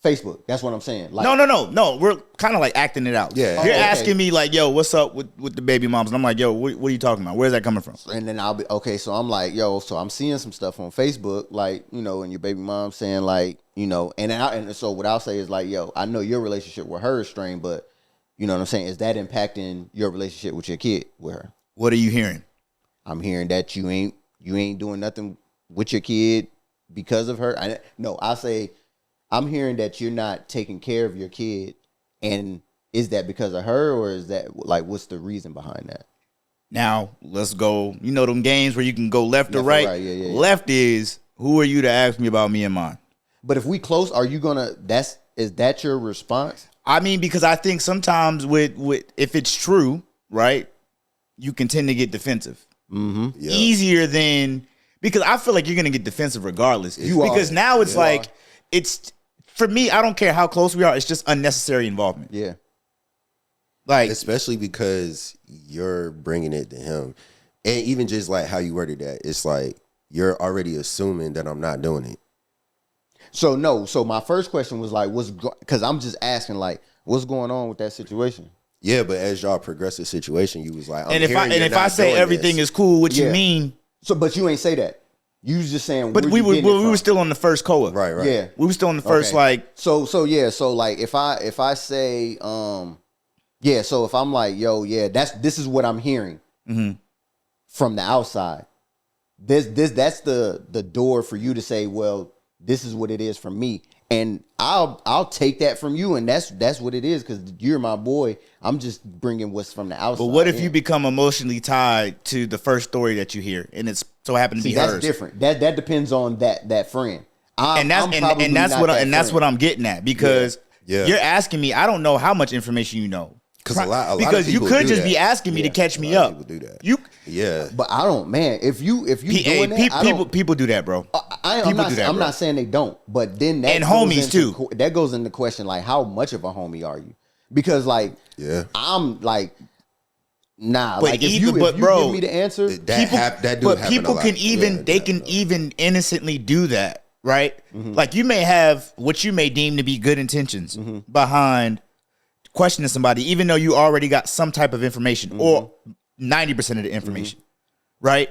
Facebook. That's what I'm saying. Like, no. We're kind of like acting it out. Yeah. You're asking me like, yo, what's up with the baby moms? And I'm like, yo, what are you talking about? Where's that coming from? And then I'll be, okay, so I'm like, yo, so I'm seeing some stuff on Facebook, like, you know, and your baby mom saying, like, you know, and so what I'll say is like, yo, I know your relationship with her is strained, but you know what I'm saying? Is that impacting your relationship with your kid with her? What are you hearing? I'm hearing that you ain't doing nothing with your kid because of her. I say, I'm hearing that you're not taking care of your kid, and is that because of her, or is that, like, what's the reason behind that? Now, let's go, you know them games where you can go left or right? Yeah. Left is, who are you to ask me about me and mine? But if we close, are you gonna, is that your response? I mean, because I think sometimes with if it's true, right, you can tend to get defensive. Mm-hmm. Yeah. Easier than, because I feel like you're going to get defensive regardless. Because now it's like, it's, for me, I don't care how close we are. It's just unnecessary involvement. Yeah. Like, especially because you're bringing it to him. And even just like how you worded that, it's like you're already assuming that I'm not doing it. So no. So my first question was like, because I'm just asking, like, what's going on with that situation? Yeah, but as y'all progress the situation, you was like, and if I say everything is cool, what you mean? So, but you ain't say that. You was just saying. But we were still on the first COA. Right. Yeah, we were still on the first like. So like if I say so if I'm like, yo, this is what I'm hearing from the outside. That's the door for you to say, well, this is what it is from me, and I'll take that from you, and that's what it is, because you're my boy. I'm just bringing what's from the outside. But what if you become emotionally tied to the first story that you hear, and it's so happened to be hers? That's different. That depends on that friend. That's what I'm getting at, because you're asking me. I don't know how much information you know. Because you could just be asking me to catch me up. People do that. You but I don't, man. If you doing that, people do that, bro. I'm not saying they don't, but then that and homies too. That goes into question, like, how much of a homie are you? Because like, I'm like, nah. But like if you give me the answer, people can even innocently do that, right? Mm-hmm. Like you may have what you may deem to be good intentions behind questioning somebody, even though you already got some type of information or 90% of the information, right?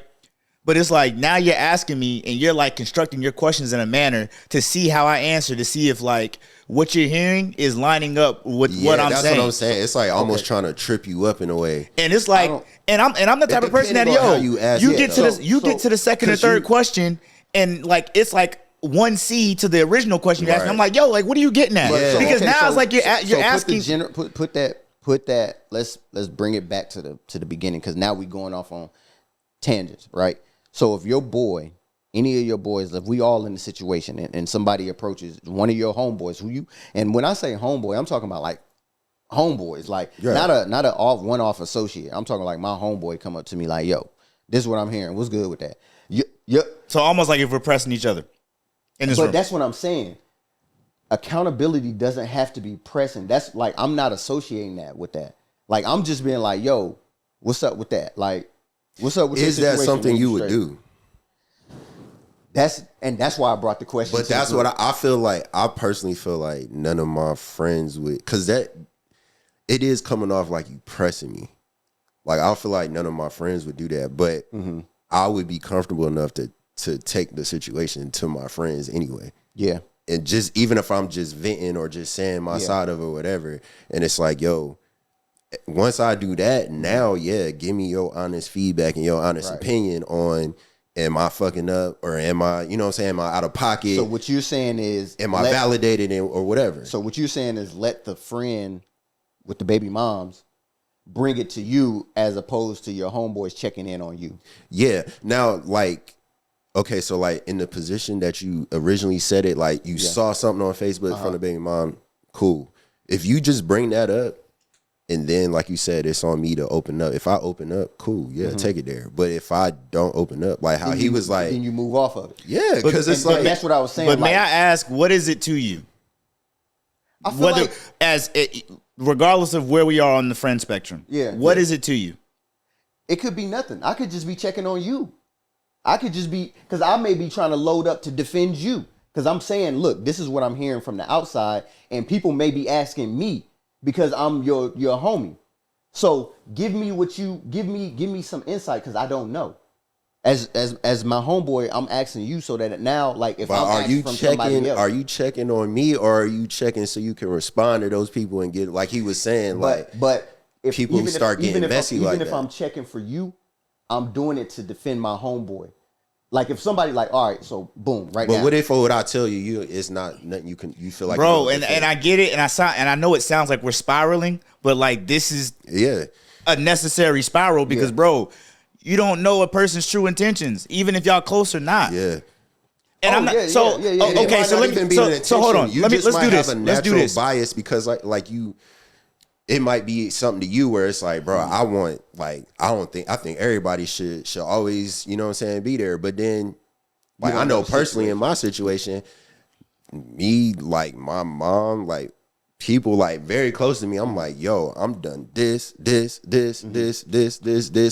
But it's like now you're asking me and you're like constructing your questions in a manner to see how I answer, to see if like what you're hearing is lining up with what I'm saying. That's what I'm saying. It's like almost trying to trip you up in a way. And it's like, and I'm the type of person that you get to the second or third question, and like it's like 1C to the original question you asked me. I'm like, yo, like what are you getting at? Yeah. Because now it's like you're asking. Put that. Let's bring it back to the beginning, because now we going off on tangents, right? So if your boy, any of your boys, if we all in the situation and somebody approaches one of your homeboys, and when I say homeboy, I'm talking about like homeboys, like not a one-off associate. I'm talking like my homeboy come up to me like, yo, this is what I'm hearing. What's good with that? So almost like if we're pressing each other in this room. But that's what I'm saying. Accountability doesn't have to be pressing. That's like, I'm not associating that with that. Like, I'm just being like, yo, what's up with that? Like, what's up with this situation? Is that something you would do? That's why I brought the question. But that's what I feel like. I personally feel like none of my friends would, because that it is coming off like you pressing me. Like, I feel like none of my friends would do that, but I would be comfortable enough to take the situation to my friends anyway. Yeah. And just even if I'm just venting or just saying my side of it or whatever, and it's like, yo, once I do that, now, give me your honest feedback and your honest opinion on, am I fucking up or am I, you know what I'm saying, am I out of pocket? So what you're saying is, am I validated or whatever? So what you're saying is let the friend with the baby moms bring it to you as opposed to your homeboys checking in on you. Yeah. Now, like, okay, so like in the position that you originally said it, like you saw something on Facebook from the baby mom, cool. If you just bring that up, and then, like you said, it's on me to open up. If I open up, cool, take it there. But if I don't open up, like how he was like, then you move off of it. Yeah, because it's like, that's what I was saying. But may I ask, what is it to you? I feel like, regardless of where we are on the friend spectrum, what is it to you? It could be nothing. I could just be checking on you. I could just be, because I may be trying to load up to defend you. Because I'm saying, look, this is what I'm hearing from the outside, and people may be asking me because I'm your homie. So give me some insight, because I don't know. As my homeboy, I'm asking you so that now, like, if I'm asking from somebody else, are you checking on me, or are you checking so you can respond to those people and get, like he was saying, but if people start getting messy like that. Even if I'm checking for you, I'm doing it to defend my homeboy. Like if somebody like, all right, so boom, right now. But what if what I tell you, it's not nothing you feel like, bro, and I get it, and I know it sounds like we're spiraling, but like this is a necessary spiral because bro, you don't know a person's true intentions, even if y'all close or not. Yeah. And I'm not okay. So hold on. Let's do this. Let's do this. Bias because like you. It might be something to you where it's like, bro, I think everybody should always, you know what I'm saying, be there. But then, like, I know personally in my situation, me, like my mom, like people like very close to me, I'm like, yo, I'm done this.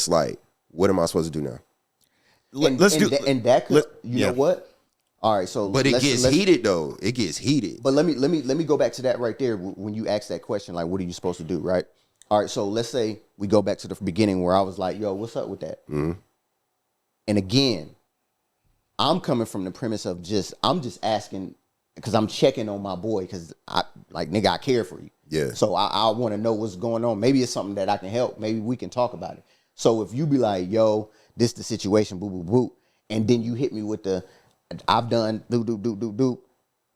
Like, what am I supposed to do now? Know what? All right, so but it gets heated though. It gets heated. But let me go back to that right there when you asked that question, like, what are you supposed to do, right? All right, so let's say we go back to the beginning where I was like, yo, what's up with that? Mm-hmm. And again, I'm coming from the premise of I'm just asking because I'm checking on my boy because I care for you. Yeah. So I want to know what's going on. Maybe it's something that I can help. Maybe we can talk about it. So if you be like, yo, this the situation, boo, boo, boo, and then you hit me with the, I've done do.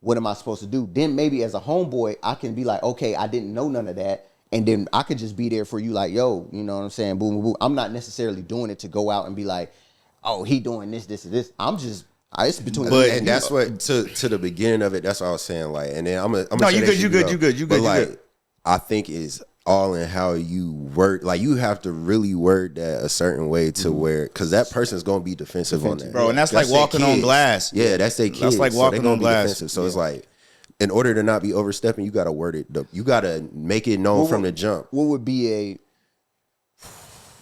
What am I supposed to do? Then maybe as a homeboy, I can be like, okay, I didn't know none of that. And then I could just be there for you like, yo, you know what I'm saying? Boom, boom, boom. I'm not necessarily doing it to go out and be like, oh, he doing this, and this. I'm just, it's between. And that's what, to the beginning of it, that's what I was saying. Like, and then I'm gonna no, you good. But like, I think is all in how you word. Like, you have to really word that a certain way to where, because that person's gonna be defensive on that, bro. And that's like walking on glass. Yeah, that's their kids. That's like walking on glass. So it's like, in order to not be overstepping, you gotta word it. You gotta make it known from the jump. What would be a,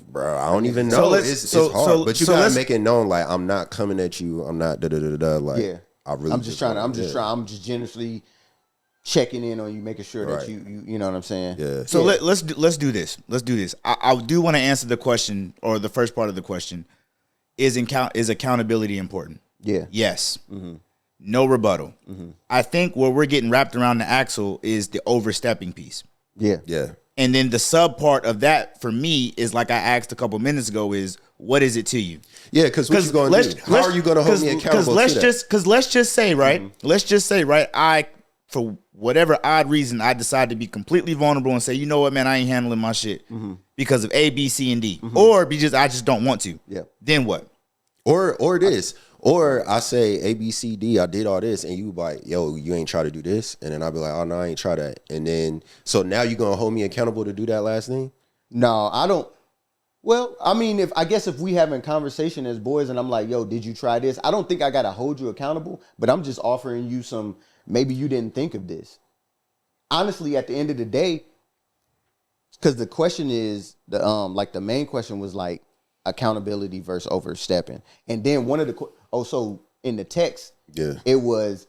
bro? I don't even know. It's hard, but you gotta make it known. Like, I'm not coming at you. I'm not Like, yeah. I'm just generously checking in on you, making sure that you know what I'm saying. Yeah. So let's do this. I do want to answer the question, or the first part of the question. is accountability important? Yeah. Yes. No rebuttal. I think where we're getting wrapped around the axle is the overstepping piece. Yeah. Yeah. And then the sub part of that for me is like I asked a couple minutes ago is what is it to you? Yeah, because what you going to do? How are you going to hold me accountable to that? Because let's just say, right? Let's just say, right? I, for whatever odd reason, I decide to be completely vulnerable and say, you know what, man, I ain't handling my shit because of A, B, C, and D. Or because I just don't want to. Yeah. Then what? Or this. Or I say A, B, C, D, I did all this, and you like, yo, you ain't try to do this. And then I'll be like, oh, no, I ain't try that. And then, so now you going to hold me accountable to do that last thing? No, I don't. Well, I mean, if we having conversation as boys and I'm like, yo, did you try this? I don't think I got to hold you accountable, but I'm just offering you some, maybe you didn't think of this. Honestly, at the end of the day, because the question is, the main question was like accountability versus overstepping. And then one of the, so in the text, it was,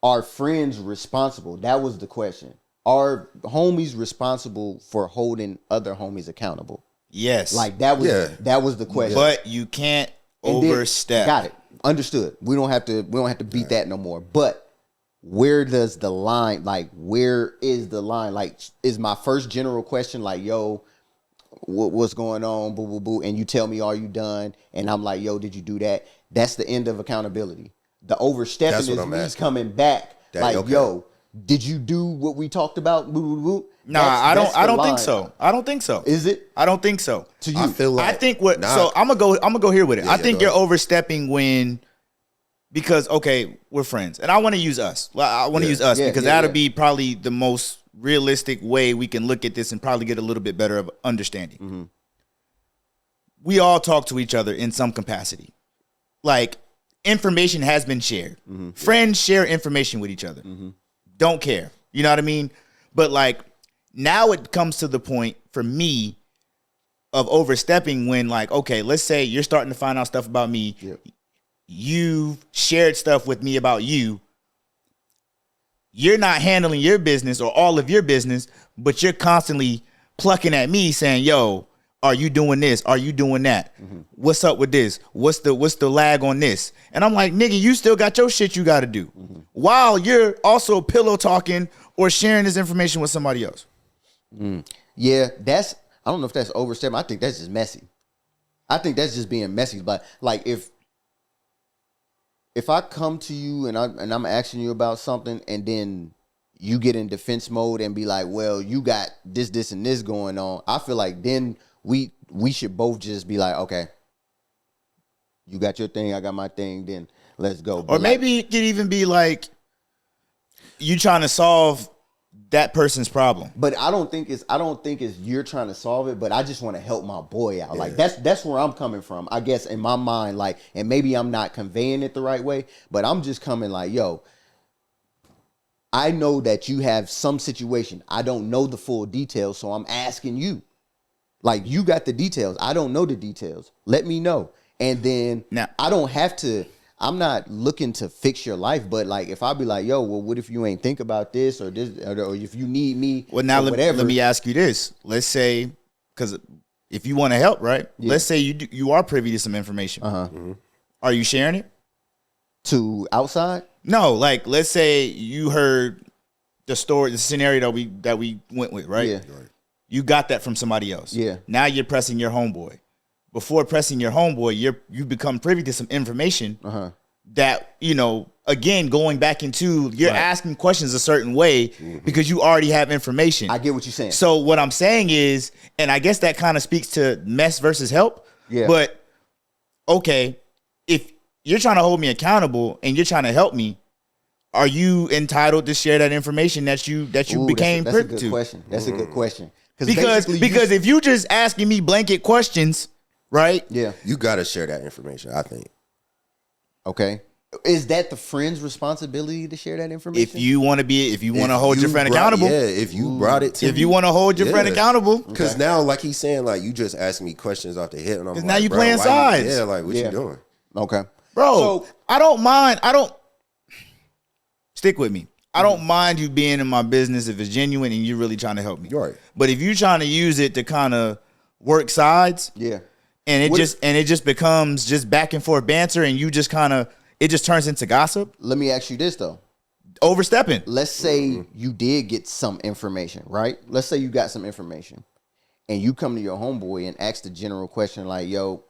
are friends responsible? That was the question. Are homies responsible for holding other homies accountable? Yes. Like that was the question. But you can't overstep. Got it. Understood. We don't have to beat that no more. But where does the line, like where is the line? Like, is my first general question like, yo, what's going on? Boo boo boo. And you tell me, are you done? And I'm like, yo, did you do that? That's the end of accountability. The overstepping is me coming back. Yo, did you do what we talked about? Boo boo boo. Nah, I don't think so. I don't think so. Is it? I don't think so. To you, I feel like I think so I'm gonna go here with it. I think you're overstepping because okay, we're friends. And I want to use us. I want to use us because that'll be probably the most realistic way we can look at this and probably get a little bit better of understanding. We all talk to each other in some capacity. Like information has been shared. Friends share information with each other. Don't care. You know what I mean? But like now it comes to the point for me of overstepping when like, okay, let's say you're starting to find out stuff about me. You've shared stuff with me about you. You're not handling your business or all of your business, but you're constantly plucking at me saying, yo, are you doing this? Are you doing that? What's up with this? What's the lag on this? And I'm like, nigga, you still got your shit you got to do while you're also pillow talking or sharing this information with somebody else. Yeah, I don't know if that's overstepping. I think that's just messy. I think that's just being messy. But like if I come to you and I'm asking you about something and then you get in defense mode and be like, well, you got this, and this going on, I feel like then we should both just be like, okay, you got your thing, I got my thing, then let's go. But or maybe it could even be like you trying to solve that person's problem. But I don't think it's you're trying to solve it, but I just want to help my boy out. Like that's where I'm coming from. I guess in my mind, like, and maybe I'm not conveying it the right way, but I'm just coming like, yo, I know that you have some situation. I don't know the full details, so I'm asking you. Like, you got the details. I don't know the details. Let me know. And then now, I'm not looking to fix your life, but like if I be like, yo, well, what if you ain't think about this or this, or if you need me, well, now whatever. Let me ask you this. Let's say, because if you want to help, right? Yeah. Let's say you are privy to some information. Are you sharing it to outside? No, like let's say you heard the story, the scenario that we went with, right? Yeah. You got that from somebody else. Yeah. Now you're pressing your homeboy. Before pressing your homeboy, you become privy to some information that, you know, again, going back into, you're asking questions a certain way because you already have information. I get what you're saying. So what I'm saying is, and I guess that kind of speaks to mess versus help. Yeah. But, okay, if you're trying to hold me accountable and you're trying to help me, are you entitled to share that information that you became privy to? Question. That's a good question. Because if you just asking me blanket questions, right? Yeah. You got to share that information, I think. Okay. Is that the friend's responsibility to share that information? If you want to hold your friend accountable. Yeah, if you brought it to If you want to hold your friend accountable. Because now, like he's saying, like, you just asking me questions off the hip. And I'm like, now you playing sides. Like, what you doing? Okay. Bro, so, I don't mind. Stick with me. I don't mind you being in my business if it's genuine and you're really trying to help me. Right. But if you're trying to use it to kind of work sides, And it just becomes just back and forth banter, and you just it just turns into gossip. Let me ask you this though. Overstepping. Let's say you did get some information, right? Let's say you got some information and you come to your homeboy and ask the general question like, yo,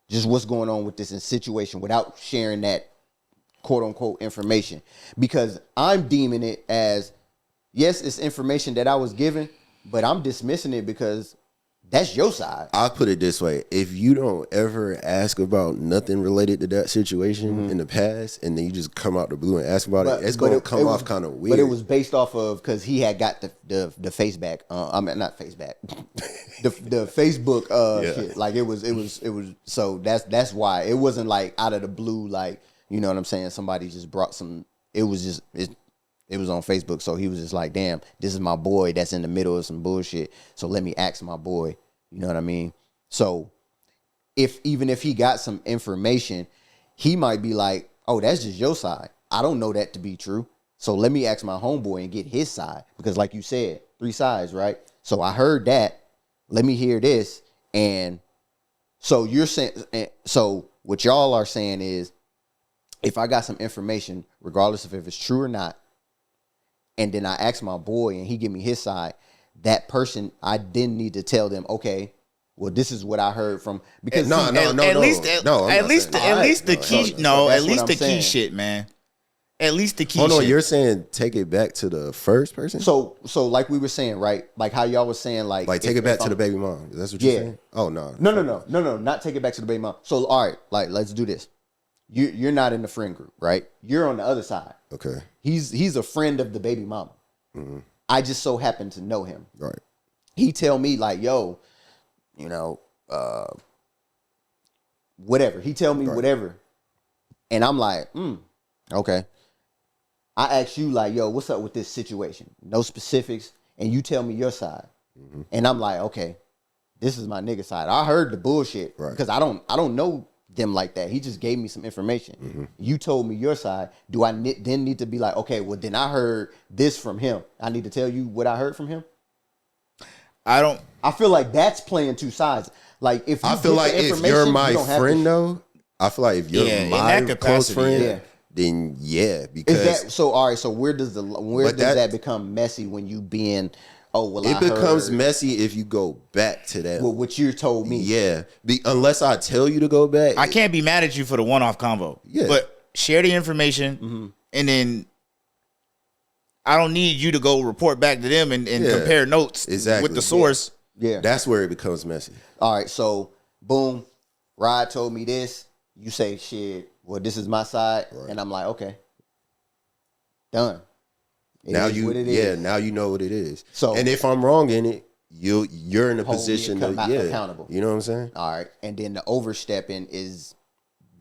just what's going on with this situation without sharing that quote unquote information. Because I'm deeming it as, yes, it's information that I was given, but I'm dismissing it because that's your side. I'll put it this way. If you don't ever ask about nothing related to that situation in the past, and then you just come out the blue and ask about it, it's going to come off kind of weird. But it was based off of, because he had got the face back. I mean, not face back. the Facebook shit. Like, it was. So that's why. It wasn't like out of the blue, like, you know what I'm saying? Somebody just brought some, it was on Facebook. So he was just like, damn, this is my boy that's in the middle of some bullshit. So let me ask my boy. You know what I mean? So even if he got some information, he might be like, oh, that's just your side. I don't know that to be true. So let me ask my homeboy and get his side. Because like you said, 3 sides, right? So I heard that. Let me hear this. And so you're saying, so what y'all are saying is, if I got some information, regardless of if it's true or not, and then I ask my boy and he give me his side, that person, I didn't need to tell them, okay, well, this is what I heard from, because at least the key shit, man. At least the key shit. Hold on, you're saying take it back to the first person? So like we were saying, right? Like how y'all was saying, like take it back to the baby mom. That's what you're saying? Oh, no. No, not take it back to the baby mom. So, all right, like, let's do this. You're not in the friend group, right? You're on the other side. Okay. He's a friend of the baby mama. Mm-hmm. I just so happen to know him. Right. He tell me like, yo, you know, whatever. He tell me whatever. And I'm like, okay. I ask you like, yo, what's up with this situation? No specifics. And you tell me your side. Mm-hmm. And I'm like, okay, this is my nigga side. I heard the bullshit because I don't know them like that. He just gave me some information. Mm-hmm. You told me your side. Do I then need to be like, okay, well, then I heard this from him. I need to tell you what I heard from him? I feel like that's playing 2 sides. Like, if you I feel like if you're my friend, though, I feel like if you're my close friend, then because is that so? All right, so where does that become messy when you being? Oh, well, it becomes messy if you go back to that. Well, what you told me. Yeah. Unless I tell you to go back. I can't be mad at you for the one-off convo. Yeah. But share the information, and then I don't need you to go report back to them and compare notes with the source. Yeah. That's where it becomes messy. All right, so, boom, Rod told me this. You say, shit, well, this is my side. Right. And I'm like, okay. Done. Now you know what it is. So, and if I'm wrong in it, you're in a position to accountable. You know what I'm saying? All right, and then the overstepping is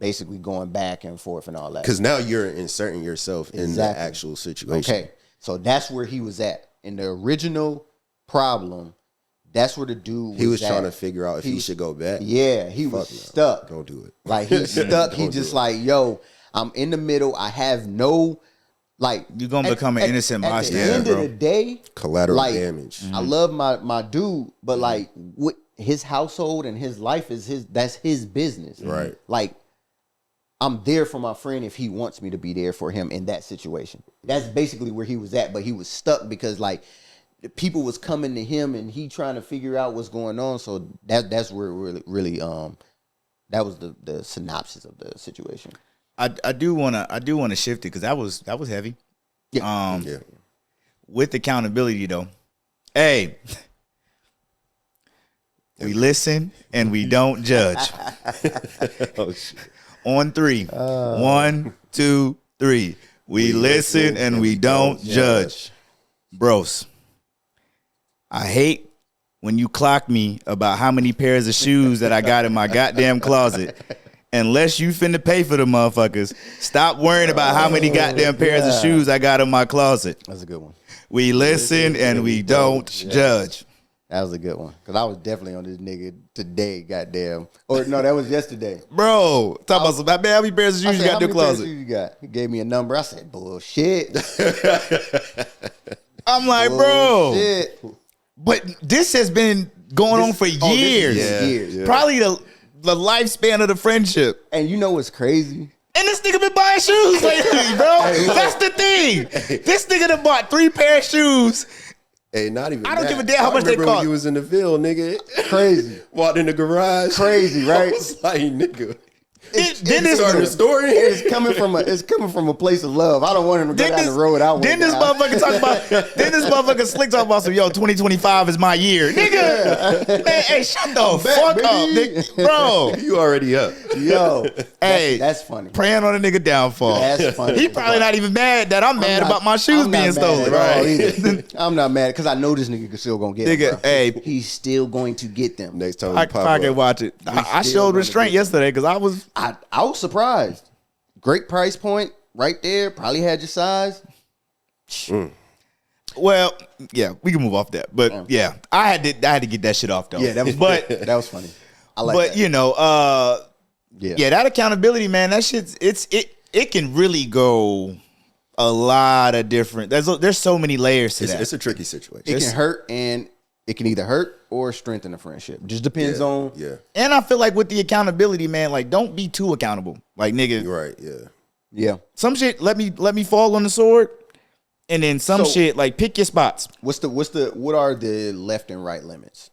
basically going back and forth and all that. Because now you're inserting yourself in the actual situation. Okay, so that's where he was at in the original problem. That's where the dude was trying to figure out if he should go back. Yeah, he was stuck. Don't do it. Like he's stuck. He just like, yo, I'm in the middle. I have no. Like, you're gonna become an innocent bystander, bro. At the end of the day, collateral damage. I love my dude, but like, what his household and his life is that's his business, right? Like, I'm there for my friend if he wants me to be there for him in that situation. That's basically where he was at, but he was stuck because like people was coming to him and he trying to figure out what's going on. So that's where it really that was the synopsis of the situation. I do wanna shift it because that was heavy. Yeah. With accountability though. Hey, we listen and we don't judge. Oh shit. On 3. 1, 2, 3. We listen and we don't judge. Brose, I hate when you clock me about how many pairs of shoes that I got in my goddamn closet. Unless you finna pay for the motherfuckers, stop worrying about how many goddamn pairs of shoes I got in my closet. That's a good one. We listen and we don't judge. That was a good one. Because I was definitely on this nigga today, goddamn. Or no, that was yesterday. Bro, talk about some, man, how many pairs of shoes you got in your closet? You got? He gave me a number. I said, bullshit. I'm like, bullshit. Bro. But this has been going on for years. Years. Probably the lifespan of the friendship. And you know what's crazy? And this nigga been buying shoes lately, bro. That's the thing. This nigga done bought 3 pair of shoes. Hey, not even. I don't give a damn how much they cost. When you was in the field, nigga. Crazy. Walked in the garage. Crazy, right? I was like, nigga. Then this started a story. It's coming from a place of love. I don't want him to go down the road. Then this motherfucker talk about. Then this motherfucker slick talk about some. Yo, 2025 is my year, nigga. Man, hey, shut the fuck up, nigga. Bro. You already up. Yo, hey, that's funny. Praying on a nigga downfall. That's funny. He probably not even mad that I'm mad about my shoes being stolen. Right? I'm not mad because I know this nigga still gonna get them. Bro. Hey, he's still going to get them. Next time I can watch it. I showed restraint yesterday because I was surprised. Great price point right there. Probably had your size. Well, yeah, we can move off that. But yeah, I had to get that shit off though. Yeah, that was funny. I like that. But you know, yeah, that accountability, man, that shit's it can really go a lot of different. There's so many layers to that. It's a tricky situation. It can hurt, and it can either hurt or strengthen a friendship. Just depends on. Yeah. And I feel like with the accountability, man, like don't be too accountable. Like nigga. Right. Yeah. Yeah. Some shit let me fall on the sword, and then some shit like pick your spots. What are the left and right limits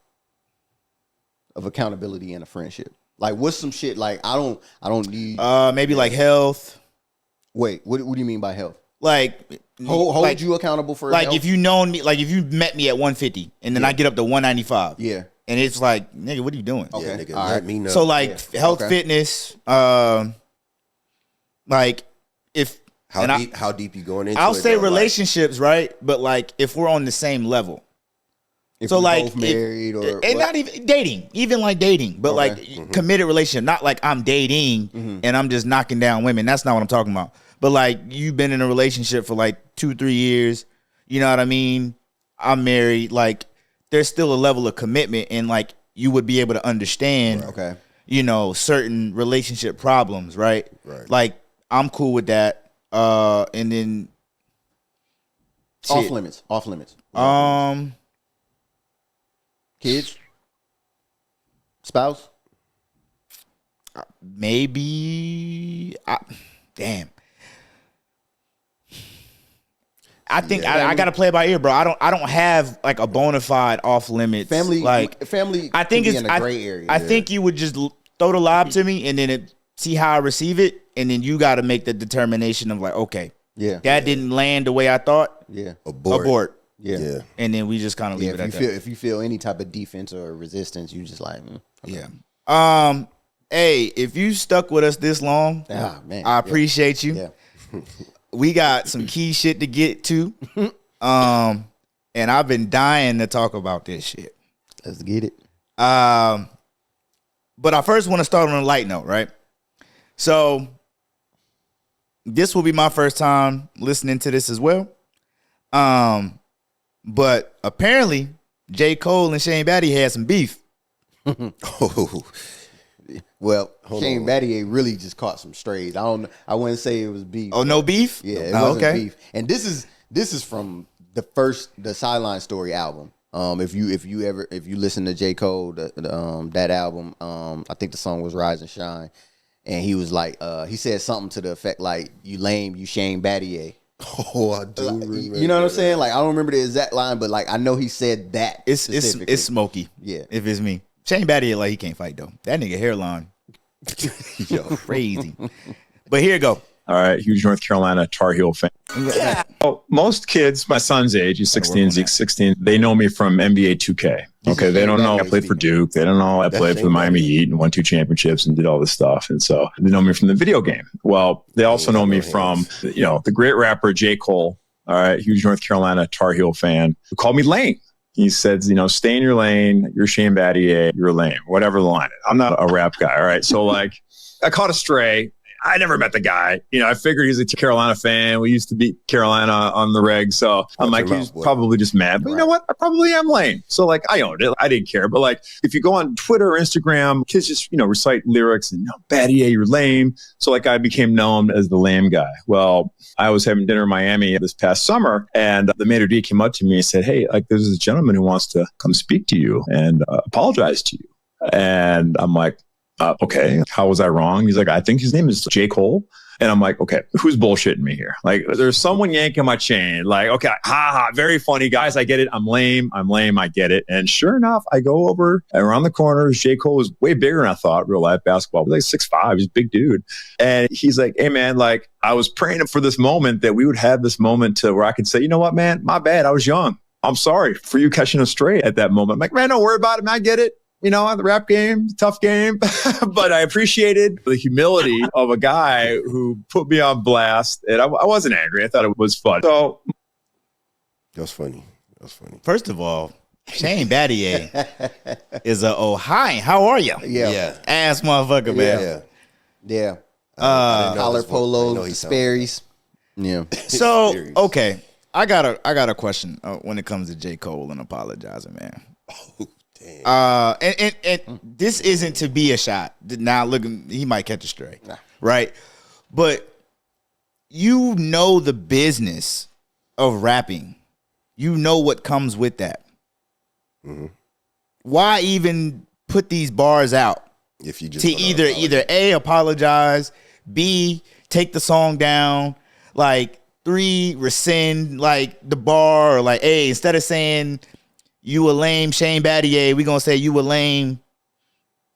of accountability in a friendship? Like what's some shit like I don't need maybe like health. Wait, what do you mean by health? Like hold you accountable for like health? if you known me, like if you met me at 150 and then I get up to 195. Yeah. And it's like, nigga, what are you doing? Okay. Yeah, nigga, let me know. So like health, fitness, like if how deep you going into I'll it? say though, relationships, right? But like if we're on the same level. If so like both married or and not even dating, even like dating, but like committed relationship, not like I'm dating and I'm just knocking down women. That's not what I'm talking about. But like you've been in a relationship for like 2-3 years, you know what I mean? I'm married. Like there's still a level of commitment, and like you would be able to understand, you know, certain relationship problems, right? Like I'm cool with that. And then off limits. Kids, spouse, maybe. Damn. I think I gotta play it by ear, bro. I don't have like a bona fide off limits family. I think it's in a gray area. I think you would just throw the lob to me and then see how I receive it, and then you got to make the determination of like, okay, that didn't land the way I thought. Yeah, abort. Yeah. And then we just kind of leave it at that. If you feel any type of defense or resistance, you just like, yeah. Hey, if you stuck with us this long, man, I appreciate you. Yeah. We got some key shit to get to. And I've been dying to talk about this shit. Let's get it. But I first want to start on a light note, right? So this will be my first time listening to this as well. But apparently J. Cole and Shane Battier had some beef. Well, Shane Battier really just caught some strays. I wouldn't say it was beef. Oh, no beef? Yeah, it wasn't beef. And this is from the Sideline Story album. If you listen to J. Cole, that album, I think the song was Rise and Shine, and he was like, he said something to the effect like, "You lame, you Shane Battier." Oh, I do remember. You know what I'm saying? Like I don't remember the exact line, but like I know he said that. It's smoky. Yeah, if it's me. Shane Battier, like he can't fight though. That nigga hairline, yo, crazy. But here you go. All right, huge North Carolina Tar Heel fan. Yeah. Oh, most kids, my son's age, he's 16, Zeke's 16, they know me from NBA 2K. Okay, they don't know I played for Duke. They don't know I played for the Miami Heat and won 2 championships and did all this stuff. And so they know me from the video game. Well, they also know me from, the great rapper J. Cole. All right, huge North Carolina Tar Heel fan, who called me lame. He said, stay in your lane. You're Shane Battier. You're lame. Whatever the line is. I'm not a rap guy. All right. So like I caught a stray. I never met the guy. I figured he's a Carolina fan. We used to beat Carolina on the reg. So I'm like, he's probably just mad. But you know what? I probably am lame. So like, I owned it. I didn't care. But like, if you go on Twitter or Instagram, kids just, recite lyrics and, Battier, you're lame. So like, I became known as the lame guy. Well, I was having dinner in Miami this past summer, and the maitre d' came up to me and said, hey, like, there's this gentleman who wants to come speak to you and apologize to you. And I'm like, Okay, how was I wrong? He's like, I think his name is J. Cole. And I'm like, okay, who's bullshitting me here? Like, there's someone yanking my chain. Like, okay, very funny, guys. I get it. I'm lame. I get it. And sure enough, I go over around the corner. J. Cole was way bigger than I thought. Real life basketball, like 6'5". He's a big dude. And he's like, hey man, like I was praying for this moment that we would have this moment to where I could say, you know what, man, my bad. I was young. I'm sorry for you catching us straight at that moment. I'm like, man, don't worry about it, man. I get it. You know, the rap game, tough game, but I appreciated the humility of a guy who put me on blast, and I wasn't angry. I thought it was fun. So that was funny. First of all, Shane Battier is hi, how are you? Yeah. Ass motherfucker, man. Yeah. Collar polos, Sperry's. Yeah. So, okay, I got a question when it comes to J. Cole and apologizing, man. And this isn't to be a shot. Now look, he might catch a stray, right? But you know the business of rapping. You know what comes with that. Mm-hmm. Why even put these bars out? If you just to either A, apologize, B, take the song down, like 3, rescind like the bar, or like A, instead of saying you a lame Shane Battier, we gonna say you a lame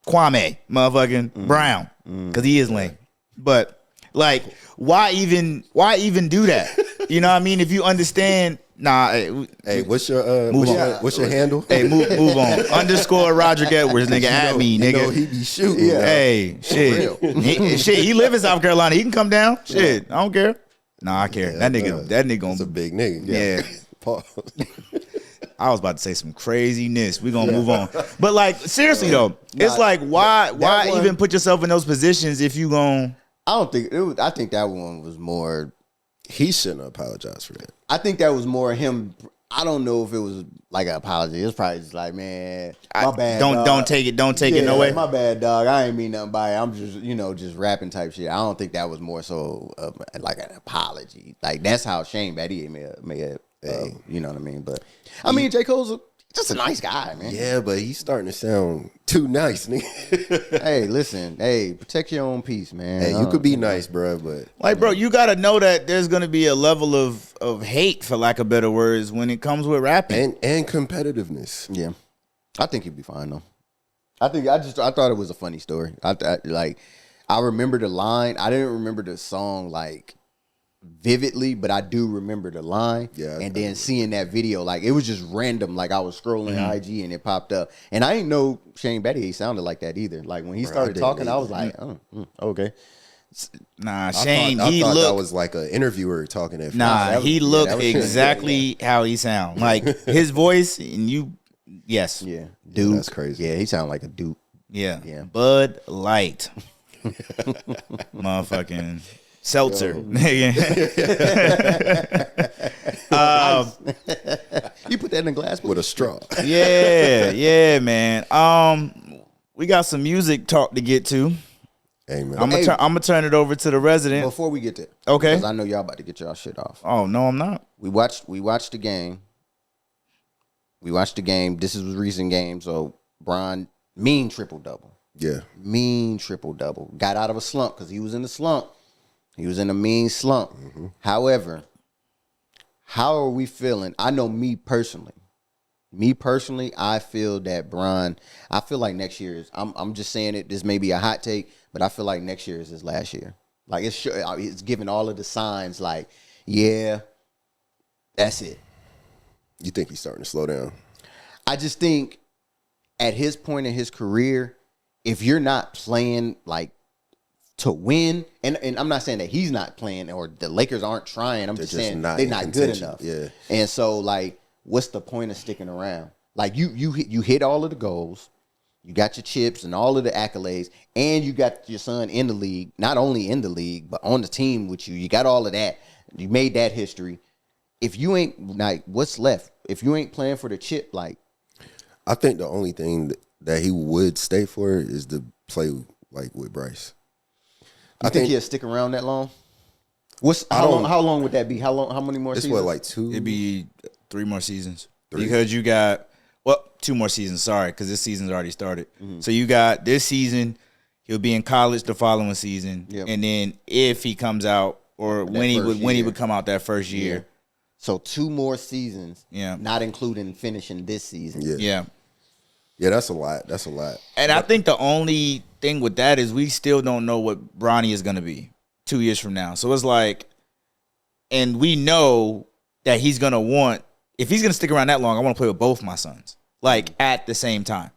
Kwame motherfucking Brown, because he is lame. But like, why even do that? You know what I mean? If you understand, hey, what's your handle? Hey, move on. _Roderick Edwards, nigga, at me, nigga. You know he be shooting. Yeah. Hey, shit. He live in South Carolina. He can come down. Shit, I don't care. I care. Yeah, that nigga gonna be a big nigga. Yeah. I was about to say some craziness. We're gonna move on. But like, seriously though, it's like, why even put yourself in those positions if you gon' I think that one was more. He shouldn't apologize for that. I think that was more him. I don't know if it was like an apology. It was probably just like, man, my bad. Don't take it no way. My bad, dog. I ain't mean nothing by it. I'm just, just rapping type shit. I don't think that was more so like an apology. Like that's how Shane Battier may have you know what I mean? But I mean, J. Cole's just a nice guy, man. Yeah, but he's starting to sound too nice, nigga. Hey, listen. Hey, protect your own peace, man. Hey, you could be nice, bro, but like, bro, you got to know that there's going to be a level of hate, for lack of better words, when it comes with rapping and competitiveness. Yeah, I think he'd be fine though. I thought it was a funny story. I remember the line. I didn't remember the song like vividly, but I do remember the line. Yeah, and then seeing that video, like it was just random. Like I was scrolling IG and it popped up, and I didn't know Shane Battier sounded like that either. Like when he started talking, I was like, okay. Nah, Shane. I thought that was like an interviewer talking. At nah, he looked exactly how he sound. Like his voice and you. Yes. Yeah. Dude, that's crazy. Yeah, he sounded like a dude. Yeah. Bud Light. Motherfucking seltzer. You put that in a glass with a straw. Yeah, man. We got some music talk to get to. Hey, man. I'm gonna turn it over to the resident. Before we get there, okay? Because I know y'all about to get y'all shit off. Oh no, I'm not. We watched the game. This is a recent game. So Bron, mean triple double. Yeah, mean triple double. Got out of a slump because he was in the slump. He was in a mean slump. Mm-hmm. However, how are we feeling? I know me personally, I feel that Bron. I feel like next year is. I'm just saying it. This may be a hot take, but I feel like next year is his last year. Like it's giving all of the signs. Like, yeah, that's it. You think he's starting to slow down? I just think at his point in his career, if you're not playing like to win, and I'm not saying that he's not playing or the Lakers aren't trying. I'm just saying they're not good enough. Yeah. And so like, what's the point of sticking around? Like you hit all of the goals, you got your chips and all of the accolades, and you got your son in the league, not only in the league, but on the team with you. You got all of that. You made that history. If you ain't like, what's left? If you ain't playing for the chip, like, I think the only thing that he would stay for is to play like with Bryce. I think he'll stick around that long. How long would that be? How many more seasons? What, like 2? It'd be 3 more seasons. 3. Because you got 2 more seasons. Sorry, because this season's already started. Mm-hmm. So you got this season. He'll be in college the following season, and then if he comes out or when he would come out that first year. Yeah. So 2 more seasons, not including finishing this season. Yeah, that's a lot. And I think the only thing with that is we still don't know what Bronny is going to be 2 years from now. So it's like, and we know that he's going to want, if he's going to stick around that long, I want to play with both my sons, like at the same time.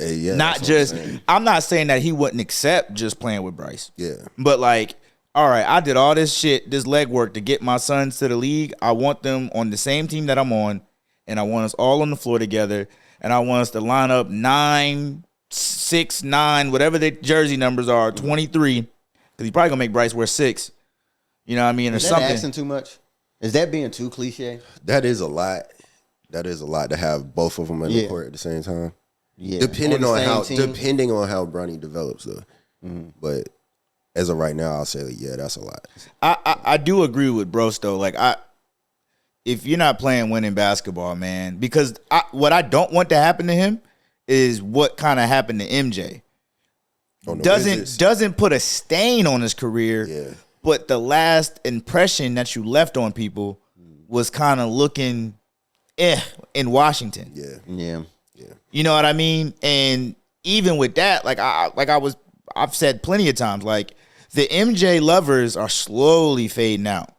Yeah, not just, I'm not saying that he wouldn't accept just playing with Bryce. Yeah. But like, all right, I did all this shit, this legwork to get my sons to the league. I want them on the same team that I'm on, and I want us all on the floor together, and I want us to line up 9, 6, 9, whatever the jersey numbers are, 23, because he's probably going to make Bryce wear 6. You know what I mean? Or Is that something. asking too much? Is that being too cliche? That is a lot. That is a lot to have both of them in the court at the same time. Yeah. Depending on how Bronny develops, though. But as of right now, I'll say, that's a lot. I do agree with Brose, though. Like, if you're not playing winning basketball, man, because what I don't want to happen to him is what kind of happened to MJ. Doesn't put a stain on his career, but the last impression that you left on people was kind of looking in Washington. Yeah. You know what I mean? And even with that, I've said plenty of times, like the MJ lovers are slowly fading out.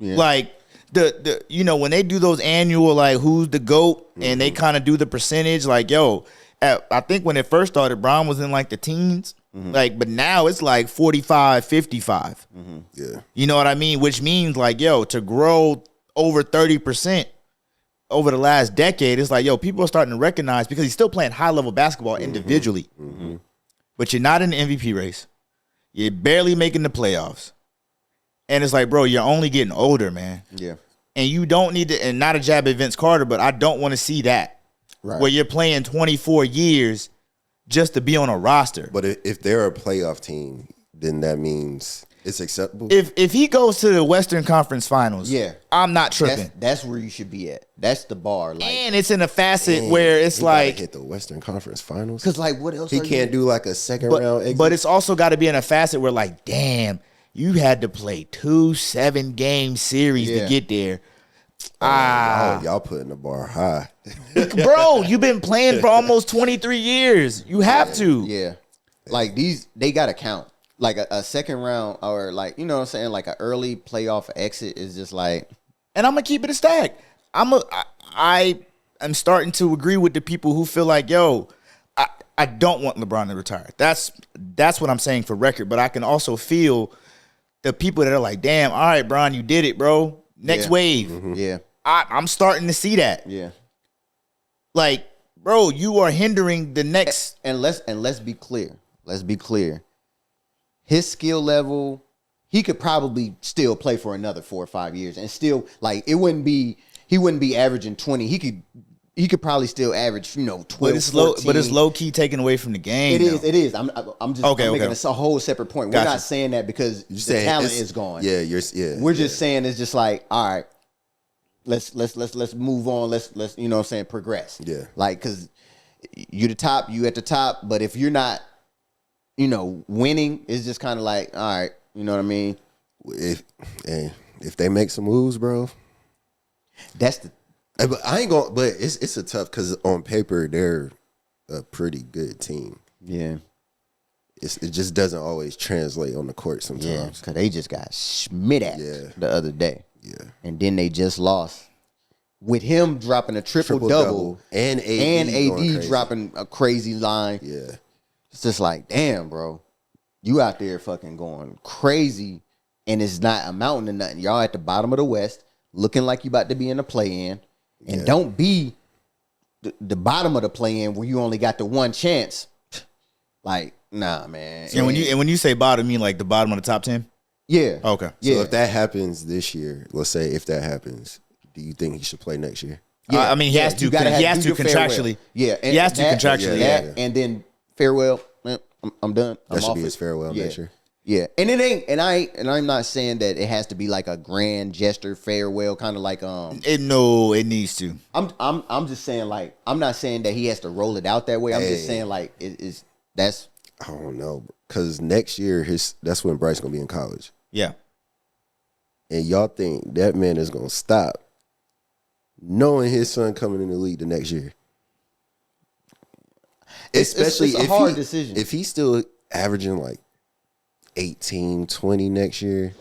Like the when they do those annual like who's the GOAT and they kind of do the percentage, like I think when it first started, Bron was in like the teens. Like, but now it's like 45, 55. Yeah. You know what I mean? Which means like, to grow over 30% over the last decade, it's like, people are starting to recognize, because he's still playing high level basketball individually, but you're not in the MVP race. You're barely making the playoffs. And it's like, bro, you're only getting older, man. Yeah. And you don't need to, and not a jab at Vince Carter, but I don't want to see that. Right. Where you're playing 24 years just to be on a roster. But if they're a playoff team, then that means it's acceptable. If he goes to the Western Conference Finals, I'm not tripping. That's where you should be at. That's the bar. Like, and it's in a facet where it's like hit the Western Conference Finals. Because like, what else? He can't do like a second round exit. But it's also got to be in a facet where like, damn, you had to play 2 7-game series to get there. Y'all putting the bar high. Bro, you've been playing for almost 23 years. You have to. Yeah. Like they got to count. Like a second round or like, you know what I'm saying? Like an early playoff exit is just like. And I'm going to keep it a stack. I am starting to agree with the people who feel like, I don't want LeBron to retire. That's what I'm saying for record. But I can also feel the people that are like, damn, all right, Bron, you did it, bro. Next wave. Yeah. I'm starting to see that. Yeah. Like, bro, you are hindering the next. And let's be clear. Let's be clear. His skill level, he could probably still play for another 4 or 5 years and still like he wouldn't be averaging 20. He could probably still average, 12, but it's 14. But it's low key taken away from the game. It is. I'm just making a whole separate point. We're not saying that because the talent is gone. We're just saying it's just like, all right, let's move on. Let's you know what I'm saying, progress. Yeah. Like, cause you at the top, but if you're not, winning, it's just kind of like, all right, you know what I mean? If they make some moves, bro, that's the. But I ain't going. But it's a tough, because on paper they're a pretty good team. Yeah. It just doesn't always translate on the court sometimes. Yeah, because they just got schmit at the other day. Yeah. And then they just lost. With him dropping a triple-double and AD dropping a crazy line. Yeah. It's just like, damn, bro. You out there fucking going crazy, and it's not amounting to nothing. Y'all at the bottom of the West, looking like you about to be in the play-in. And don't be the bottom of the play-in where you only got the one chance. Like, nah, man. And when you say bottom, you mean like the bottom of the top 10? Yeah. Okay. So if that happens this year, let's say if that happens, do you think he should play next year? Yeah. I mean, he has to. He has to contractually. Yeah. He has to contractually. Yeah. And then farewell. I'm done. That should be his farewell next year. Yeah, and it ain't, and I'm not saying that it has to be like a grand gesture farewell, kind of like it needs to. I'm just saying, like, I'm not saying that he has to roll it out that way. I'm just saying, like, that's I don't know, because next year that's when Bryce gonna be in college. Yeah. And y'all think that man is gonna stop knowing his son coming in the league the next year? Especially it's a hard decision. If he's still averaging like 18, 20 next year,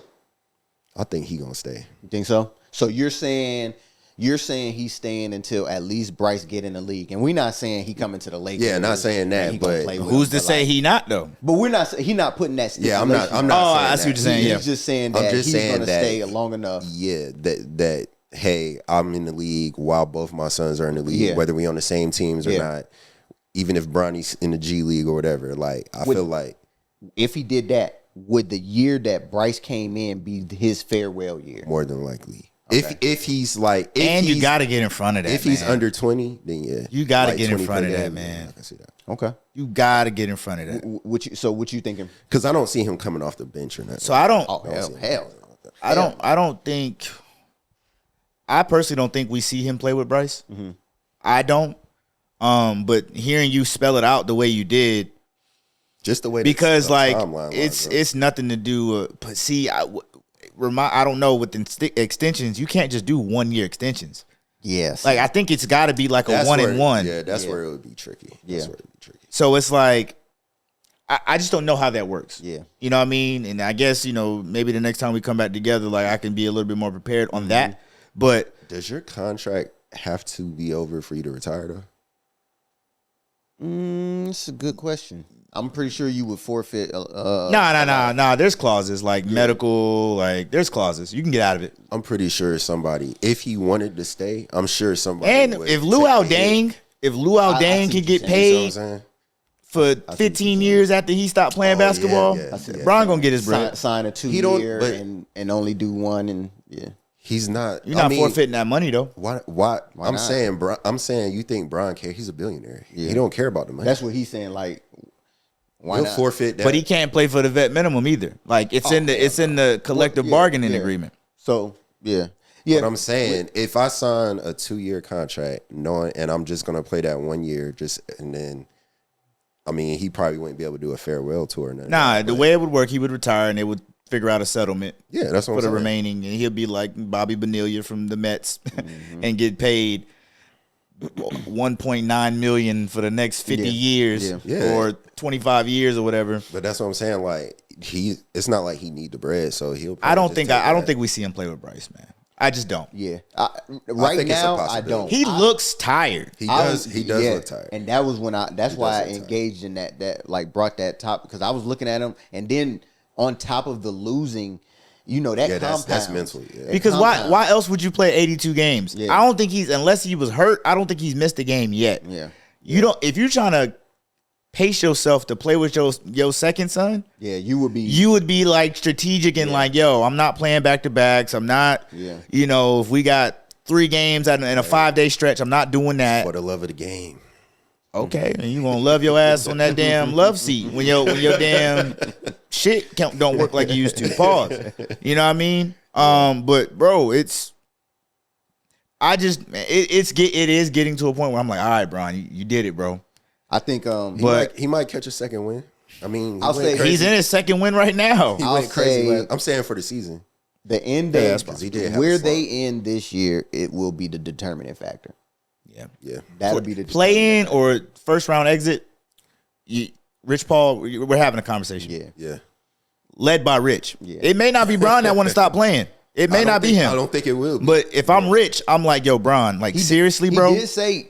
I think he gonna stay. You think so? So you're saying he's staying until at least Bryce get in the league, and we're not saying he coming to the Lakers. Yeah, not saying that, but who's to say he not though? But we're not. He not putting that. Yeah, I'm not. Oh, saying I see what you're saying. He's just saying that he's going to stay long enough. Yeah, that hey, I'm in the league while both my sons are in the league, whether we on the same teams or not. Even if Bronny's in the G League or whatever, like I feel like if he did that, would the year that Bryce came in be his farewell year? More than likely. Okay. If he's like, you got to get in front of that. If he's under 20, then yeah, you got to get in front of that, man. I can see that. Okay, you got to get in front of that. What you thinking? Because I don't see him coming off the bench or nothing. So I don't. Oh hell. I don't think. I personally don't think we see him play with Bryce. Mm-hmm. I don't. But hearing you spell it out the way you did, just the way, because like it's nothing to do. But see, I don't know with extensions, you can't just do 1 year extensions. Yes, like I think it's got to be like a 1 and 1. Yeah, that's where it would be tricky. That's where it would be tricky. So it's like I just don't know how that works. Yeah, you know what I mean. And I guess maybe the next time we come back together, like I can be a little bit more prepared on that. But does your contract have to be over for you to retire though? It's a good question. I'm pretty sure you would forfeit. No. There's clauses like medical, like there's clauses. You can get out of it. I'm pretty sure somebody, if he wanted to stay, I'm sure somebody. And if Luau Deng can get paid for 15 years after he stopped playing basketball, Bron gonna get his bread. Sign a 2-year and only do one, and he's not. You're not forfeiting that money though. Why I'm not? I'm saying you think Bron cares? He's a billionaire. Yeah. He don't care about the money. That's what he's saying. Like, why He'll not? forfeit that. But he can't play for the vet minimum either. Like it's in the collective bargaining agreement. So yeah. But I'm saying if I sign a 2-year contract, and I'm just gonna play that 1 year, and then. I mean, he probably wouldn't be able to do a farewell tour. The way it would work, he would retire and they would figure out a settlement. Yeah, that's what for the remaining, and he'll be like Bobby Bonilla from the Mets and get paid $1.9 million for the next 50 years or 25 years or whatever. But that's what I'm saying. Like it's not like he need the bread, so he'll. I don't think we see him play with Bryce, man. I just don't. Yeah. Right now, I don't. He looks tired. He does look tired. And that was when that's why I engaged in that like brought that top, because I was looking at him, and then on top of the losing, that compound. That's mental. Yeah. Because why else would you play 82 games? Yeah. I don't think unless he was hurt, I don't think he's missed a game yet. Yeah. If you're trying to pace yourself to play with your second son, you would be like strategic and like, yo, I'm not playing back to backs. I'm not, if we got 3 games in a 5-day stretch, I'm not doing that. For the love of the game. Okay, and you gonna love your ass on that damn love seat when your damn shit don't work like you used to. Pause. You know what I mean? But bro, it is getting to a point where I'm like, all right, Bron, you did it, bro. I think he might catch a second win. I mean, I'll say he's in his second win right now. He went crazy. I'm saying for the season. The end date, where they end this year, it will be the determining factor. Yeah. That'll be the play in or first round exit. Rich Paul, we're having a conversation. Yeah. Led by Rich. Yeah. It may not be Bron that want to stop playing. It may not be him. I don't think it will be. But if I'm Rich, I'm like, yo, Bron, like seriously, bro. He did say,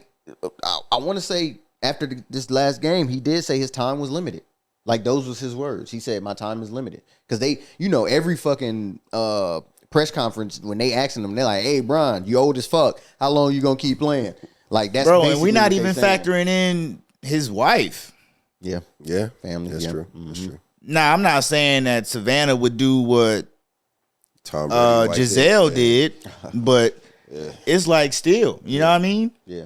I want to say after this last game, he did say his time was limited. Like those was his words. He said, my time is limited. Because they, every fucking press conference, when they asking him, they're like, hey, Bron, you old as fuck. How long you going to keep playing? Like that's bro, and we're not even factoring in his wife. Yeah. Family. That's true. Mm-hmm. That's true. Nah, I'm not saying that Savannah would do what Giselle did, but it's like still, you know what I mean? Yeah.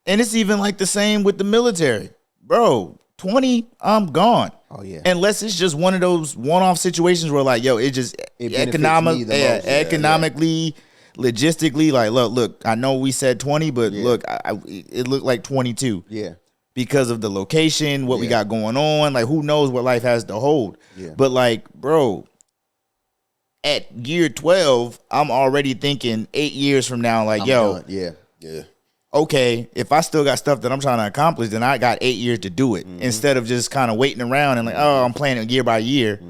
And it's even like the same with the military, bro. 20, I'm gone. Oh yeah. Unless it's just one of those one-off situations where like, yo, it economically. Logistically, like, look, I know we said 20, but look, it looked like 22. Yeah. because of the location, what we got going on. Like, who knows what life has to hold. Yeah. But, like, bro, at year 12, I'm already thinking 8 years from now, like, I'm yo, done. Yeah. okay, if I still got stuff that I'm trying to accomplish, then I got 8 years to do it. Instead of just kind of waiting around and like, oh, I'm playing it year by year.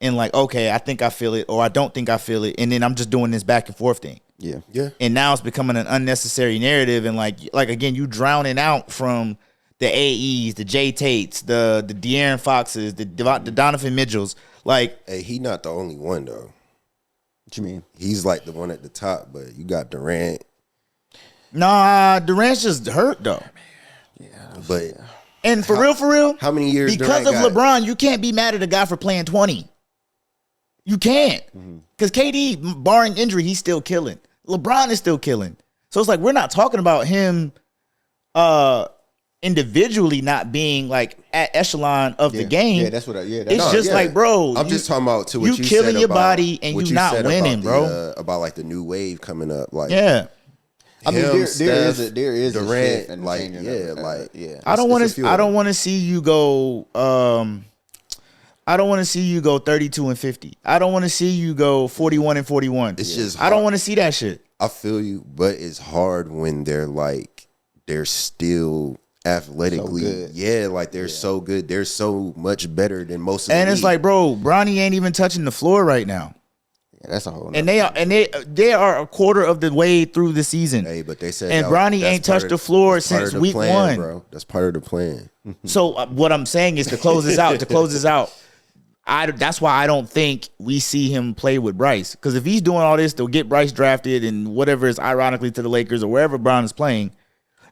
And like, okay, I think I feel it or I don't think I feel it. And then I'm just doing this back and forth thing. Yeah. And now it's becoming an unnecessary narrative. And like again, you drowning out from the AEs, the Jay Tates, the De'Aaron Foxes, the Donovan Mitchells. Like, Hey, he not the only one though. What you mean? He's like the one at the top, but you got Durant. nah, Durant's just hurt though. But And for real, how many years because Durant of got? LeBron, you can't be mad at a guy for playing 20. You can't. Because KD, barring injury, he's still killing. LeBron is still killing. So it's like we're not talking about him individually not being like at echelon of the game. Yeah, that's what It's just like, bro, I'm just talking about to what you killing said your about, body and what you not said winning, about bro. about like the new wave coming up, like Yeah. I mean, him, there Steph, is a Durant, shift and like changing yeah, of it. like yeah. I don't It's a want few to. of I don't them. want to see you go. I don't want to see you go 32-50. I don't want to see you go 41-41. It's just I don't hard. want to see that shit. I feel you, but it's hard when they're still athletically, So good. yeah, like they're so good. They're so much better than most of And the it's league. like, bro, Bronny ain't even touching the floor right now. Yeah, that's a whole. And they are a quarter of the way through the season. Hey, but they said And that- Bronny that's ain't part touched of- the floor that's part since of the week plan, 1. bro. That's part of the plan. So what I'm saying is to close this out. That's why I don't think we see him play with Bryce. Because if he's doing all this to get Bryce drafted and whatever is ironically to the Lakers or wherever Bron is playing,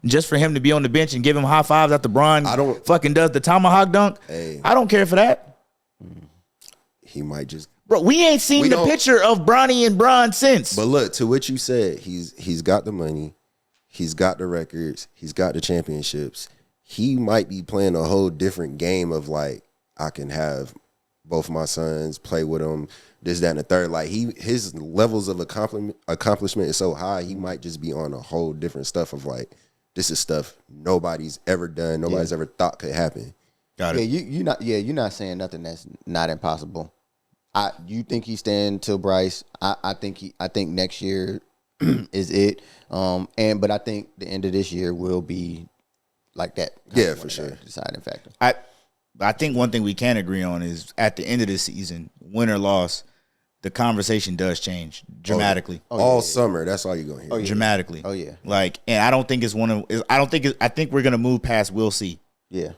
just for him to be on the bench and give him high fives after Bron fucking does the tomahawk dunk, Hey. I don't care for that. He might just. Bro, we ain't seen We the don't- picture of Bronny and Bron since. But look, to what you said, he's got the money, he's got the records, he's got the championships. He might be playing a whole different game of like, I can have both my sons play with him, this, that, and the third. Like his levels of accomplishment is so high, he might just be on a whole different stuff of like, this is stuff nobody's ever done, nobody's ever thought could happen. Got Yeah, it. you're not saying nothing that's not impossible. You think he's staying till Bryce? I think next year is it. But I think the end of this year will be like that. Yeah, for sure. Deciding factor. I think one thing we can agree on is at the end of the season, win or loss, the conversation does change dramatically. All summer, that's all you're gonna hear. Dramatically. Oh yeah. Like, and I don't think it's I think we're gonna move past we'll see. Yeah.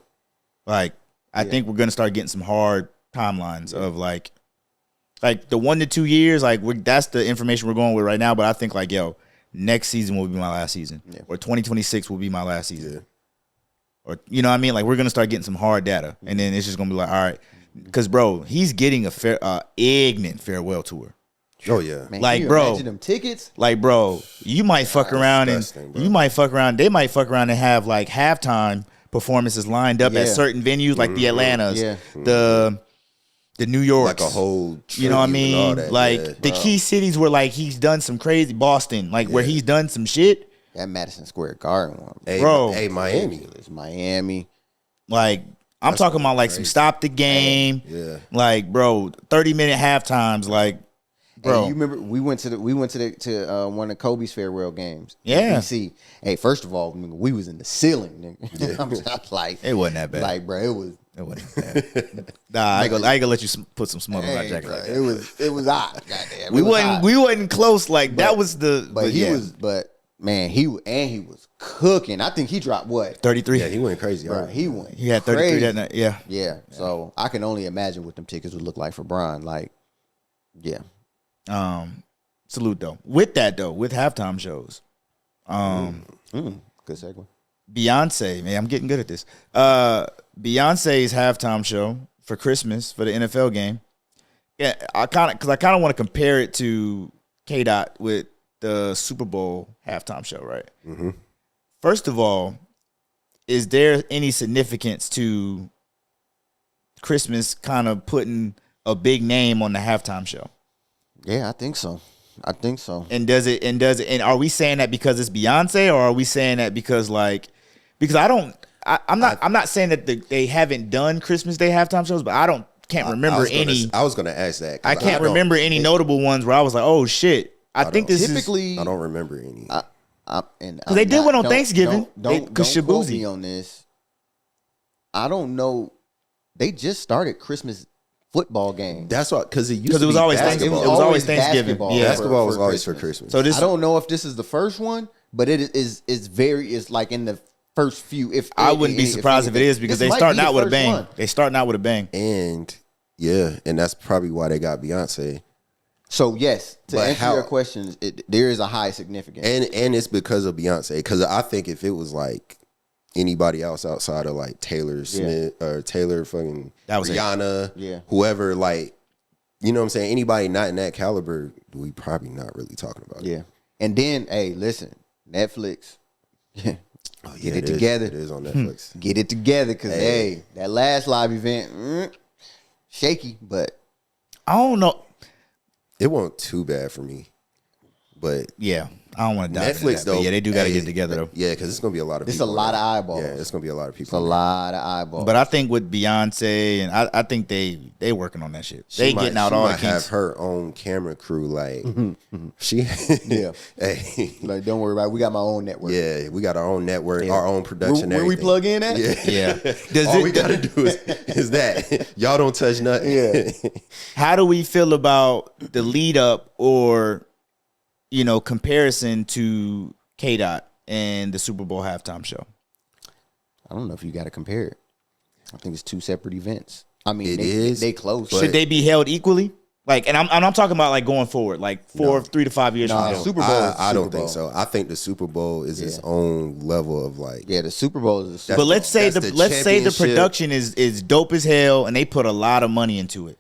Like, I think we're gonna start getting some hard timelines of like the 1 to 2 years. Like, that's the information we're going with right now. But I think like, yo, next season will be my last season, or 2026 will be my last season, or you know what I mean? Like, we're gonna start getting some hard data, and then it's just gonna be like, all right, because bro, he's getting a ignorant farewell tour. Oh yeah, Man, Like, can you bro. imagine them tickets. Like, bro, you might fuck around disgusting, bro. They might fuck around and have like halftime performances lined up at certain venues, like the Atlantas, the New Yorks, like a whole. you know what I tribute and all mean? that, Like yeah. the key cities where like he's done some crazy, Boston, like where he's done some shit. That Madison Square Garden one. Hey, Bro. hey, Miami. It's Miami. Like, I'm talking about like some stop the game, Yeah. like, bro, 30-minute halftimes, like, bro. Hey, you remember we went to one of Kobe's farewell games. Yeah. In DC. Hey, first of all, nigga, we was in the ceiling. Nigga. I'm just like, It wasn't that bad. Like, bro, it was. It wasn't bad. Nah, I ain't gonna let you put some smoke on my Hey, jacket bro, like that. it was hot. Goddamn, We it was hot. wasn't close. Like that was the. But he was. But man, he was cooking. I think he dropped what? 33. Yeah, he went crazy. Bro, he went. He had 33 crazy. that night. Yeah. Yeah. So I can only imagine what them tickets would look like for Bron. Like, yeah. Salute though. With that though, with halftime shows, Good segue. Beyonce, man, I'm getting good at this. Beyonce's halftime show for Christmas for the NFL game. Yeah, I kind of want to compare it to K-Dot with the Super Bowl halftime show, right? Mm-hmm. First of all, is there any significance to Christmas kind of putting a big name on the halftime show? Yeah, I think so. And are we saying that because it's Beyonce, or are we saying that because I don't I'm not saying that they haven't done Christmas Day halftime shows, but can't remember any. I was gonna ask that. I can't remember any notable ones where I was like, oh shit. I think this typically, I don't remember any. Because they did one on Thanksgiving. Don't quote me on this. I don't know. They just started Christmas football game. That's why, because it was always Thanksgiving. It was always Thanksgiving. Yeah, basketball was always for Christmas. So I don't know if this is the first one, but it's like in the first few. If I wouldn't be surprised if it is, because they starting out with a bang. They starting out with a bang. And that's probably why they got Beyonce. So yes, to answer your question, there is a high significance, and it's because of Beyonce. Because I think if it was like anybody else outside of like Taylor Smith or Taylor fucking Rihanna, whoever, like, you know what I'm saying, anybody not in that caliber, we probably not really talking about. Yeah, and then hey, listen, Netflix, get it together. It is on Netflix. Get it together, because hey, that last live event, shaky, but I don't know. It wasn't too bad for me, but yeah, I don't want to dive Netflix though. Yeah, they do got to get together though. Yeah, because it's gonna be a lot of. It's a lot of eyeballs. Yeah, it's gonna be a lot of people. It's a lot of eyeballs. But I think with Beyonce, and I think they working on that shit. They getting out all the kinks. Have her own camera crew, like she. Hey, like, don't worry about it. We got my own network. Yeah, we got our own network, our own production. Where we plug in at? Yeah. All we gotta do is that. Y'all don't touch nothing. Yeah. How do we feel about the lead up, or comparison to K-Dot and the Super Bowl halftime show? I don't know if you got to compare it. I think it's two separate events. I mean, they close. Should they be held equally? Like, and I'm talking about like going forward, like 3 to 5 years from now. Super Bowl. I don't think so. I think the Super Bowl is its own level of like. Yeah, the Super Bowl is. But let's say the production is dope as hell, and they put a lot of money into it.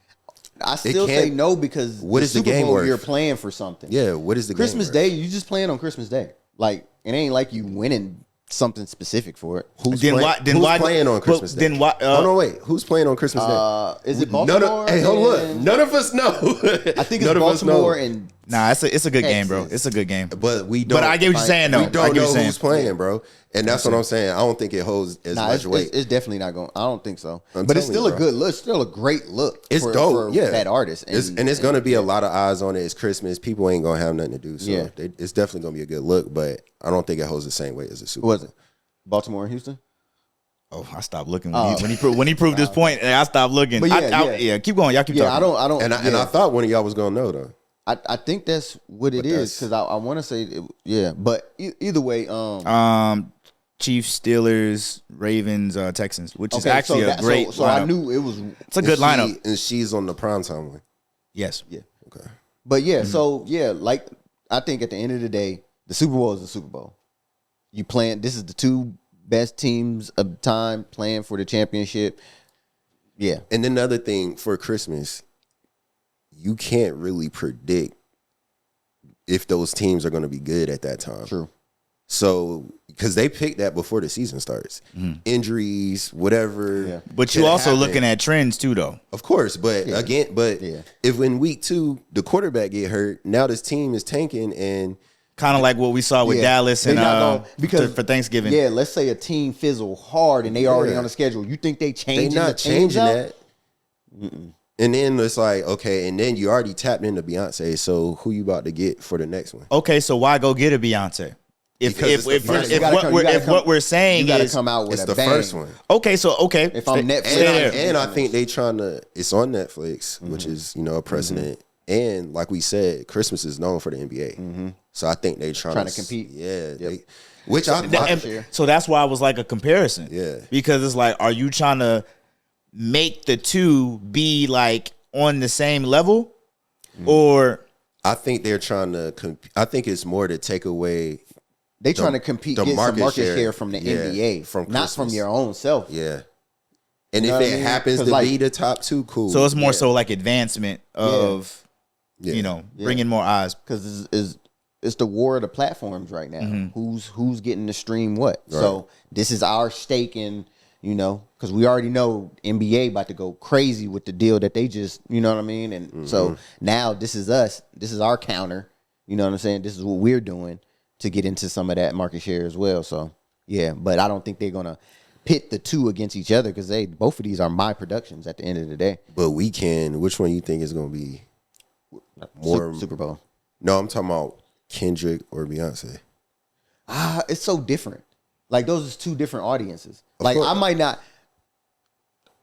I still say no, because what is the Super game Bowl, worth? You're playing for something. Yeah, what is the Christmas game Day? You just playing on Christmas Day. Like, it ain't like you winning something specific for it. Who's playing on Christmas Day? Oh no, wait. Who's playing on Christmas Day? Is it Baltimore? Hey, hold on. None of us know. I think it's Baltimore and. Nah, it's a good game, bro. It's a good game. But we don't. But I get what you're saying, though. We don't know who's playing, bro. And that's what I'm saying. I don't think it holds as much weight. It's definitely not going. I don't think so. But it's still a good look. It's still a great look. It's dope. For that artist. And it's going to be a lot of eyes on it. It's Christmas. People ain't going to have nothing to do. So it's definitely going to be a good look. But I don't think it holds the same weight as a Super Bowl. Was it Baltimore and Houston? Oh, I stopped looking when he proved this point, and I stopped looking. But keep going. Y'all keep talking. I don't. And I thought one of y'all was going to know though. I think that's what it is, because I want to say but either way, Chiefs, Steelers, Ravens, Texans, which is actually a great. So I knew it was. It's a good lineup, and she's on the primetime one. Yes. Yeah. Okay. But like, I think at the end of the day, the Super Bowl is the Super Bowl. You playing. This is the two best teams of the time playing for the championship. Yeah. And then another thing for Christmas, you can't really predict if those teams are going to be good at that time. True. So, because they picked that before the season starts. Injuries, whatever. Yeah. But you also looking at trends too, though. Of course. But if in week 2, the quarterback get hurt, now this team is tanking, and kind of like what we saw with Dallas and because for Thanksgiving. Yeah, let's say a team fizzle hard and they already on the schedule. You think they changing? They not changing that. And then it's like, okay, and then you already tapped into Beyonce, so who you about to get for the next one? Okay, so why go get a Beyonce? If what we're saying is come out with it's the first one. Okay, so if I'm Netflix, and I think they trying to. It's on Netflix, which is a precedent. And like we said, Christmas is known for the NBA, so I think they trying to compete. Yeah, so that's why I was like a comparison. Yeah, because it's like, are you trying to make the two be like on the same level, or I think they're trying to. I think it's more to take away. They trying to compete, get some market share from the NBA, from not from your own self. Yeah, and if it happens to be the top 2, cool. So it's more so like advancement of, bringing more eyes, because it's the war of the platforms right now. Who's getting to stream what? Right. So this is our stake in, because we already know NBA about to go crazy with the deal that they just, you know what I mean? And so now this is us. This is our counter. You know what I'm saying? This is what we're doing to get into some of that market share as well. So, yeah, but I don't think they're going to pit the two against each other because both of these are my productions at the end of the day. But which one you think is going to be more Super Bowl? No, I'm talking about Kendrick or Beyonce. It's so different. Like those are two different audiences. Like I might not.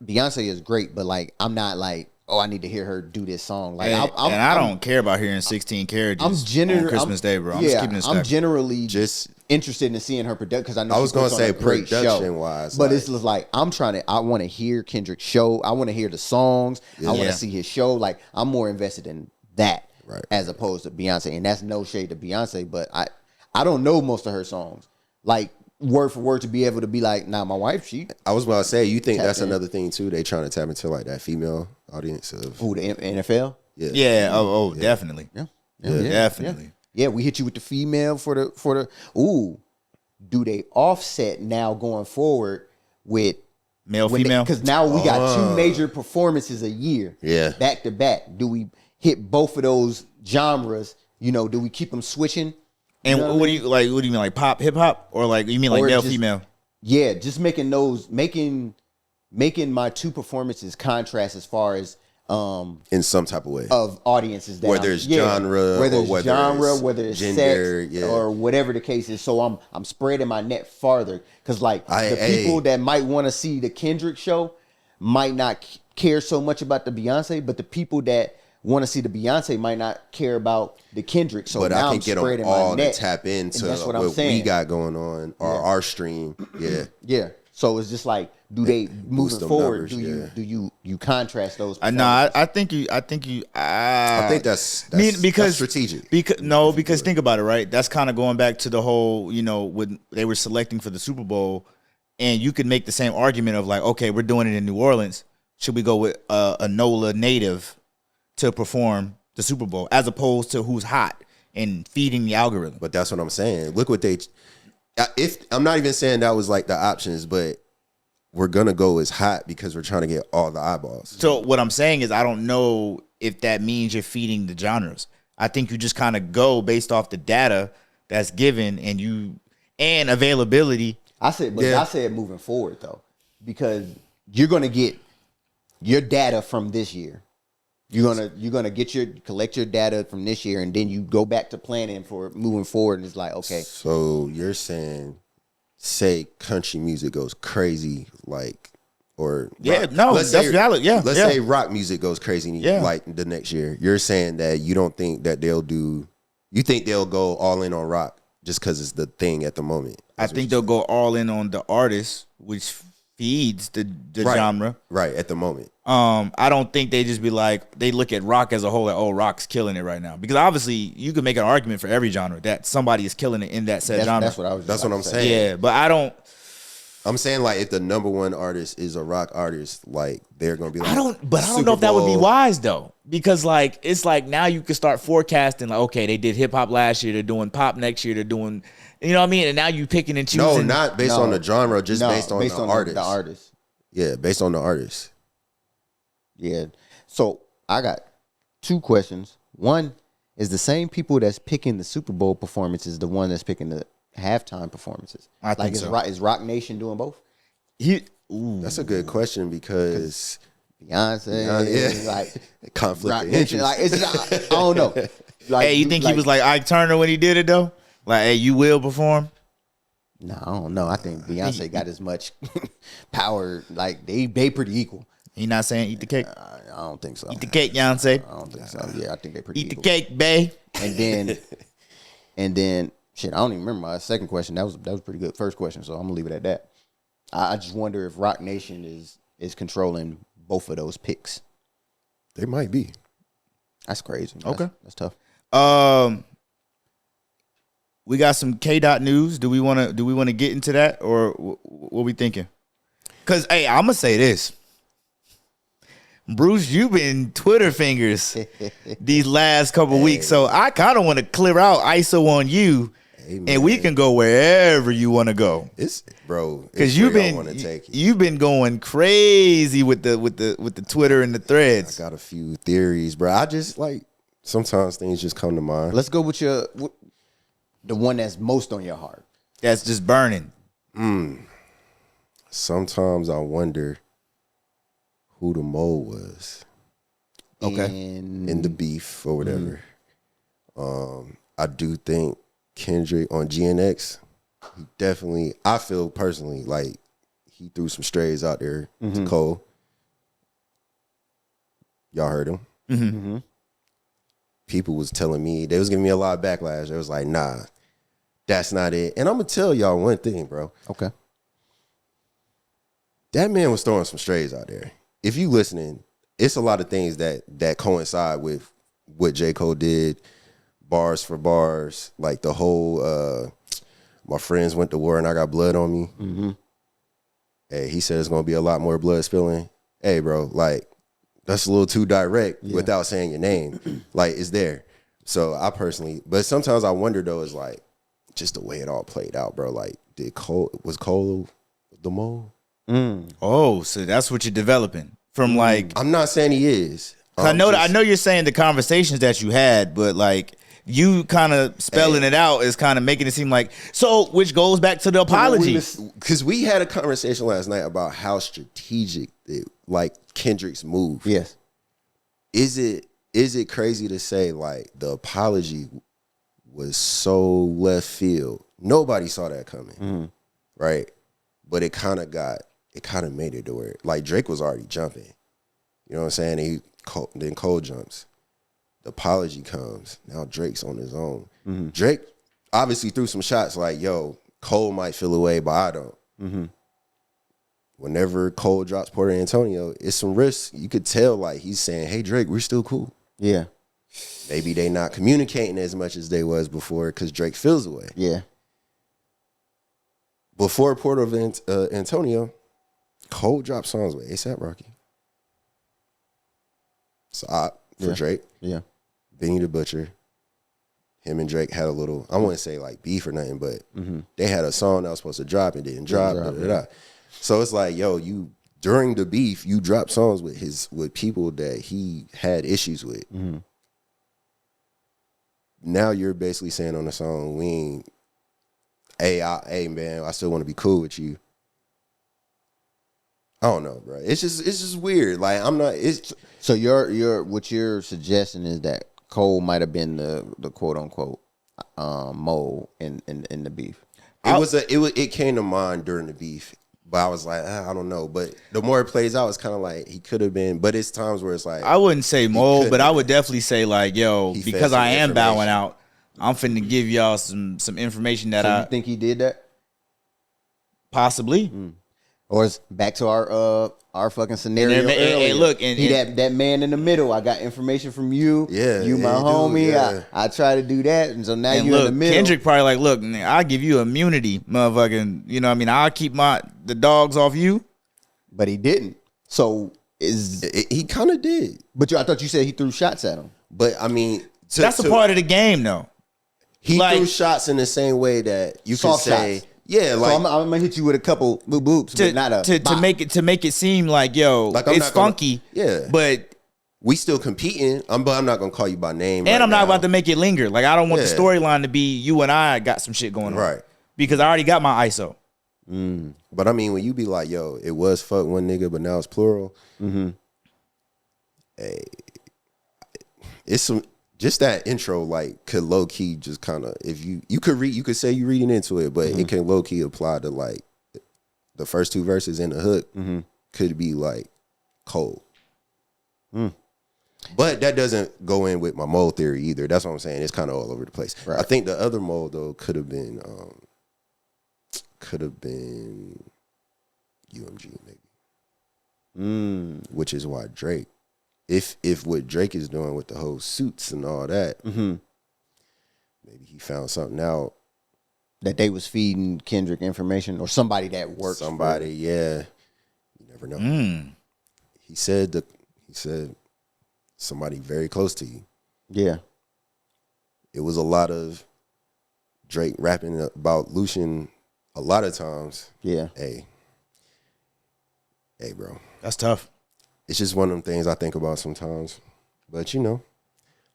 Beyonce is great, but like I'm not like, oh, I need to hear her do this song. Like I don't care about hearing 16 carriages on Christmas Day, bro. I'm just keeping it I'm generally just interested in seeing her production because I know I was going to say great production wise, but it's just like I want to hear Kendrick's show. I want to hear the songs. I want to see his show. Like I'm more invested in that as opposed to Beyonce, and that's no shade to Beyonce, but I don't know most of her songs like word for word to be able to be like, nah, my wife, I was about to say, you think that's another thing too? They trying to tap into like that female audience of the NFL. Yeah. Oh, definitely. Yeah, definitely. Yeah, we hit you with the female for the. Ooh, do they offset now going forward with male female? Because now we got two major performances a year. Yeah, back to back. Do we hit both of those genres? You know, do we keep them switching? And what do you like? What do you mean, like pop, hip hop, or like you mean like male, female? Yeah, just making my two performances contrast as far as in some type of way of audiences that whether it's genre, whether it's gender, sex, or whatever the case is. So I'm spreading my net farther because like the people that might want to see the Kendrick show might not care so much about the Beyonce, but the people that want to see the Beyonce might not care about the Kendrick. So but now I can I'm get spreading them all my net, to tap into what what we got going on or our stream. Yeah. So it's just like, do they moving forward? Numbers, do you contrast those? No, I think that's strategic. Because think about it, right? That's kind of going back to the whole, when they were selecting for the Super Bowl, and you could make the same argument of like, okay, we're doing it in New Orleans. Should we go with a NOLA native to perform the Super Bowl as opposed to who's hot and feeding the algorithm? But that's what I'm saying. Look what if I'm not even saying that was like the options, but we're gonna go as hot because we're trying to get all the eyeballs. So what I'm saying is I don't know if that means you're feeding the genres. I think you just kind of go based off the data that's given and availability. I said moving forward though, because you're gonna get your data from this year. You're gonna collect your data from this year, and then you go back to planning for moving forward. And it's like, okay. So you're saying, say country music goes crazy, like, or that's valid. Yeah, let's say rock music goes crazy, like the next year. You're saying that you don't think that they'll do. You think they'll go all in on rock just because it's the thing at the moment. I think they'll go all in on the artist, which feeds the genre right at the moment. I don't think they just be like, they look at rock as a whole, like, oh, rock's killing it right now, because obviously you could make an argument for every genre that somebody is killing it in that said genre. That's what I'm saying. Yeah, but I'm saying, like, if the number one artist is a rock artist, like, they're gonna be like, I don't know if that would be wise though, because like it's like now you can start forecasting, like, okay, they did hip hop last year, they're doing pop next year, they're doing, you know what I mean, and now you picking and choosing. No, not based on the genre, just based on the artist. The artist. Yeah, based on the artist. Yeah. So I got two questions. One, is the same people that's picking the Super Bowl performances the one that's picking the halftime performances? I think so. Is Rock Nation doing both? That's a good question because Beyonce like conflict Rock of Nation, interest. like I don't know. Like, hey, you think he was like Ike Turner when he did it though? Like, hey, you will perform? No, I don't know. I think Beyonce got as much power. Like they pretty equal. He not saying eat the cake? I don't think so. Eat the cake, Beyonce. I don't think so. Yeah, I think they pretty eat equal. The cake, bae. And then shit, I don't even remember my second question. That was pretty good first question, so I'm gonna leave it at that. I just wonder if Rock Nation is controlling both of those picks. They might be. That's crazy. Okay. That's tough. We got some K-Dot news. Do we want to get into that, or what we thinking? Cause hey, I'm gonna say this. Bruce, you've been Twitter fingers these last couple weeks, so I kind of want to clear out ISO on you, and we can go wherever you want to go. Because you've been going crazy with the Twitter and the threads. I got a few theories, bro. I just like sometimes things just come to mind. Let's go with the one that's most on your heart. That's just burning. sometimes I wonder who the mole was. Okay. In the beef or whatever. I do think Kendrick on GNX, he definitely, I feel personally like he threw some strays out there to Cole. Y'all heard him. Mm-hmm. People was telling me, they was giving me a lot of backlash. They was like, nah, that's not it. And I'm going to tell y'all one thing, bro. Okay. That man was throwing some strays out there. If you listening, it's a lot of things that coincide with what J. Cole did, bars for bars, like the whole, my friends went to war and I got blood on me. Mm-hmm. Hey, he said it's going to be a lot more blood spilling. Hey, bro, like, that's a little too direct without saying your name. Like, it's there. So I personally, but sometimes I wonder though, is like, just the way it all played out, bro. Like, was Cole the mole? Oh, so that's what you're developing from like. I'm not saying he is. I know you're saying the conversations that you had, but like you kind of spelling it out is kind of making it seem like which goes back to the apology. Because we had a conversation last night about how strategic like Kendrick's move. Yes. Is it crazy to say like the apology was so left field? Nobody saw that coming, right? But it kind of made it to where like Drake was already jumping. You know what I'm saying? Then Cole jumps. The apology comes. Now Drake's on his own. Drake obviously threw some shots like, yo, Cole might feel away, but I don't. Whenever Cole drops Puerto Antonio, it's some risks. You could tell like he's saying, hey, Drake, we're still cool. Yeah. Maybe they not communicating as much as they was before because Drake feels away. Yeah. Before Puerto Antonio, Cole dropped songs with A$AP Rocky. So for Drake. Yeah. Benny the Butcher. Him and Drake had a little, I wouldn't say like beef or nothing, but they had a song that was supposed to drop and didn't drop. So it's like, yo, during the beef, you drop songs with people that he had issues with. Now you're basically saying on the song, hey man, I still want to be cool with you. I don't know, bro. It's just weird. Like I'm not. So what you're suggesting is that Cole might have been the quote unquote mole in the beef. It came to mind during the beef, but I was like, I don't know. But the more it plays out, it's kind of like he could have been. But it's times where it's like I wouldn't say mole, but I would definitely say like, yo, because I am bowing out, I'm finna give y'all some information that you think he did that? Possibly. Or it's back to our fucking scenario. Hey, look, and that man in the middle. I got information from you. Yeah, you my homie. Yeah. I try to do that, and so now you're in the middle. Kendrick probably like, look, I'll give you immunity, motherfucking. You know what I mean? I'll keep the dogs off you. But he didn't. So he kind of did. But I thought you said he threw shots at him. But I mean, that's a part of the game, though. He threw shots in the same way that you could say. Shots. Yeah, like so I'm gonna hit you with a couple boops, but not to make it seem like, yo, like it's funky. But we still competing. But I'm not gonna call you by name. And I'm not about to make it linger. Like I don't want the storyline to be you and I got some shit going on, right? Because I already got my ISO. But I mean, when you be like, yo, it was fuck one nigga, but now it's plural. Hey, it's some. Just that intro, like, could low key just kind of, if you could say you reading into it, but it can low key apply to like the first two verses in the hook could be like cold. But that doesn't go in with my mole theory either. That's what I'm saying. It's kind of all over the place. Right. I think the other mole though could have been UMG maybe, which is why Drake. If what Drake is doing with the whole suits and all that, maybe he found something out that they was feeding Kendrick information or somebody that works. Somebody, yeah, you never know. He said somebody very close to you. Yeah, it was a lot of Drake rapping about Lucian a lot of times. Yeah, hey, bro, that's tough. It's just one of them things I think about sometimes. But, you know,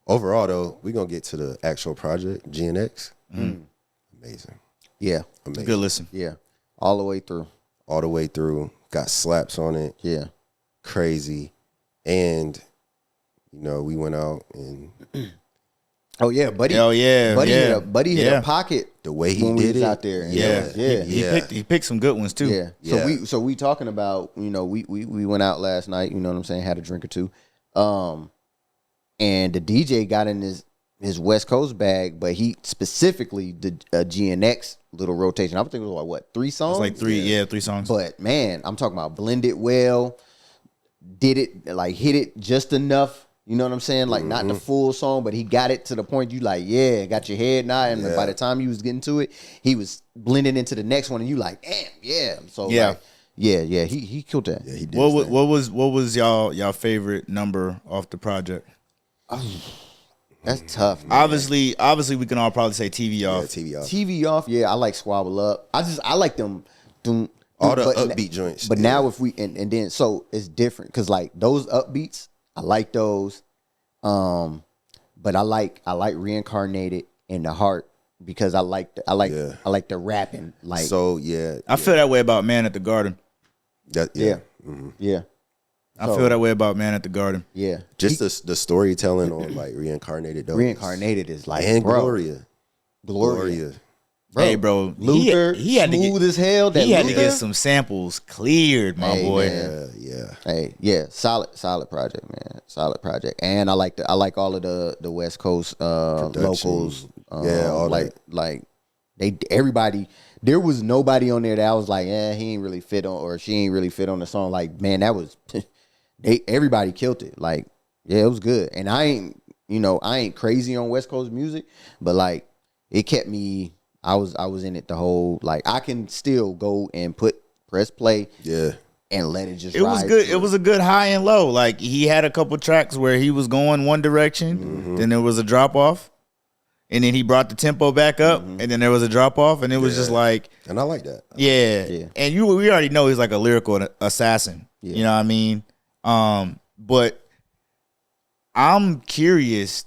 overall, though, we're going to get to the actual project, GNX. Amazing. Yeah. Amazing. Good listen. Yeah. All the way through. all the way through. Got slaps on it. Yeah. Crazy. And, we went out and... Oh yeah, Buddy. Oh yeah, Buddy hit a pocket. The way he when did we was it, out there. He picked some good ones too. Yeah. So we talking about, we went out last night. You know what I'm saying? Had a drink or two. And the DJ got in his West Coast bag, but he specifically did a GNX little rotation. I would think it was like 3 songs. It's like 3 songs. But man, I'm talking about blended well. Did it hit it just enough. You know what I'm saying? Like not the full song, but he got it to the point you like, got your head nodding. And by the time you was getting to it, he was blending into the next one, and you like, damn, yeah. So he killed that. Yeah, he did. What was y'all favorite number off the project? That's tough. Man. Obviously, we can all probably say TV off. Yeah, TV off. TV off. Yeah, I like Squabble Up. I like them. All the upbeat joints. But now if we and then so it's different because like those upbeats. I like those, but I like Reincarnated in the Heart because I like the rapping. Like so, yeah. I feel that way about Man at the Garden. I feel that way about Man at the Garden. Yeah, just the storytelling on like Reincarnated. Reincarnated is like and bro, Gloria. Bro, hey, bro, Luther, he had smooth to get, as hell. He had to get some samples cleared, my boy. Man. Yeah. Solid project, man. Solid project. And I like all of the West Coast locals. All like everybody. There was nobody on there that I was like, he ain't really fit on, or she ain't really fit on the song. Like, man, that was everybody killed it. Like, it was good. And I ain't crazy on West Coast music, but like it kept me. I was in it the whole, like, I can still go and press play. Yeah. And let it just It was good. It was a good high and low. Like, he had a couple tracks where he was going one direction, then there was a drop off, and then he brought the tempo back up, and then there was a drop off, and it was just like. And I like that. Yeah. And we already know he's like a lyrical assassin. Yeah. You know what I mean? But I'm curious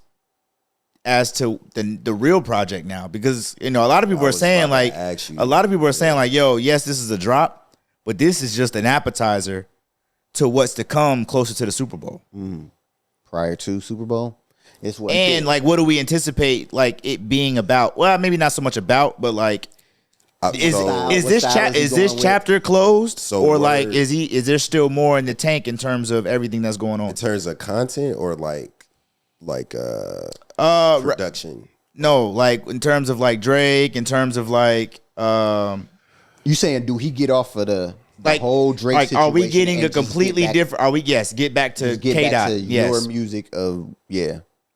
as to the real project now, because a lot of people are saying like, yo, yes, this is a drop, but this is just an appetizer to what's to come closer to the Super Bowl. Prior to Super Bowl, it's what. And like, what do we anticipate like it being about? Well, maybe not so much about, but like, is this chapter closed, or like is there still more in the tank in terms of everything that's going on? In terms of content or like production? No, like in terms of like Drake, in terms of like you saying, do he get off of the whole Drake like, situation? are we getting a completely different? Are we get back to K-Dot? Your music of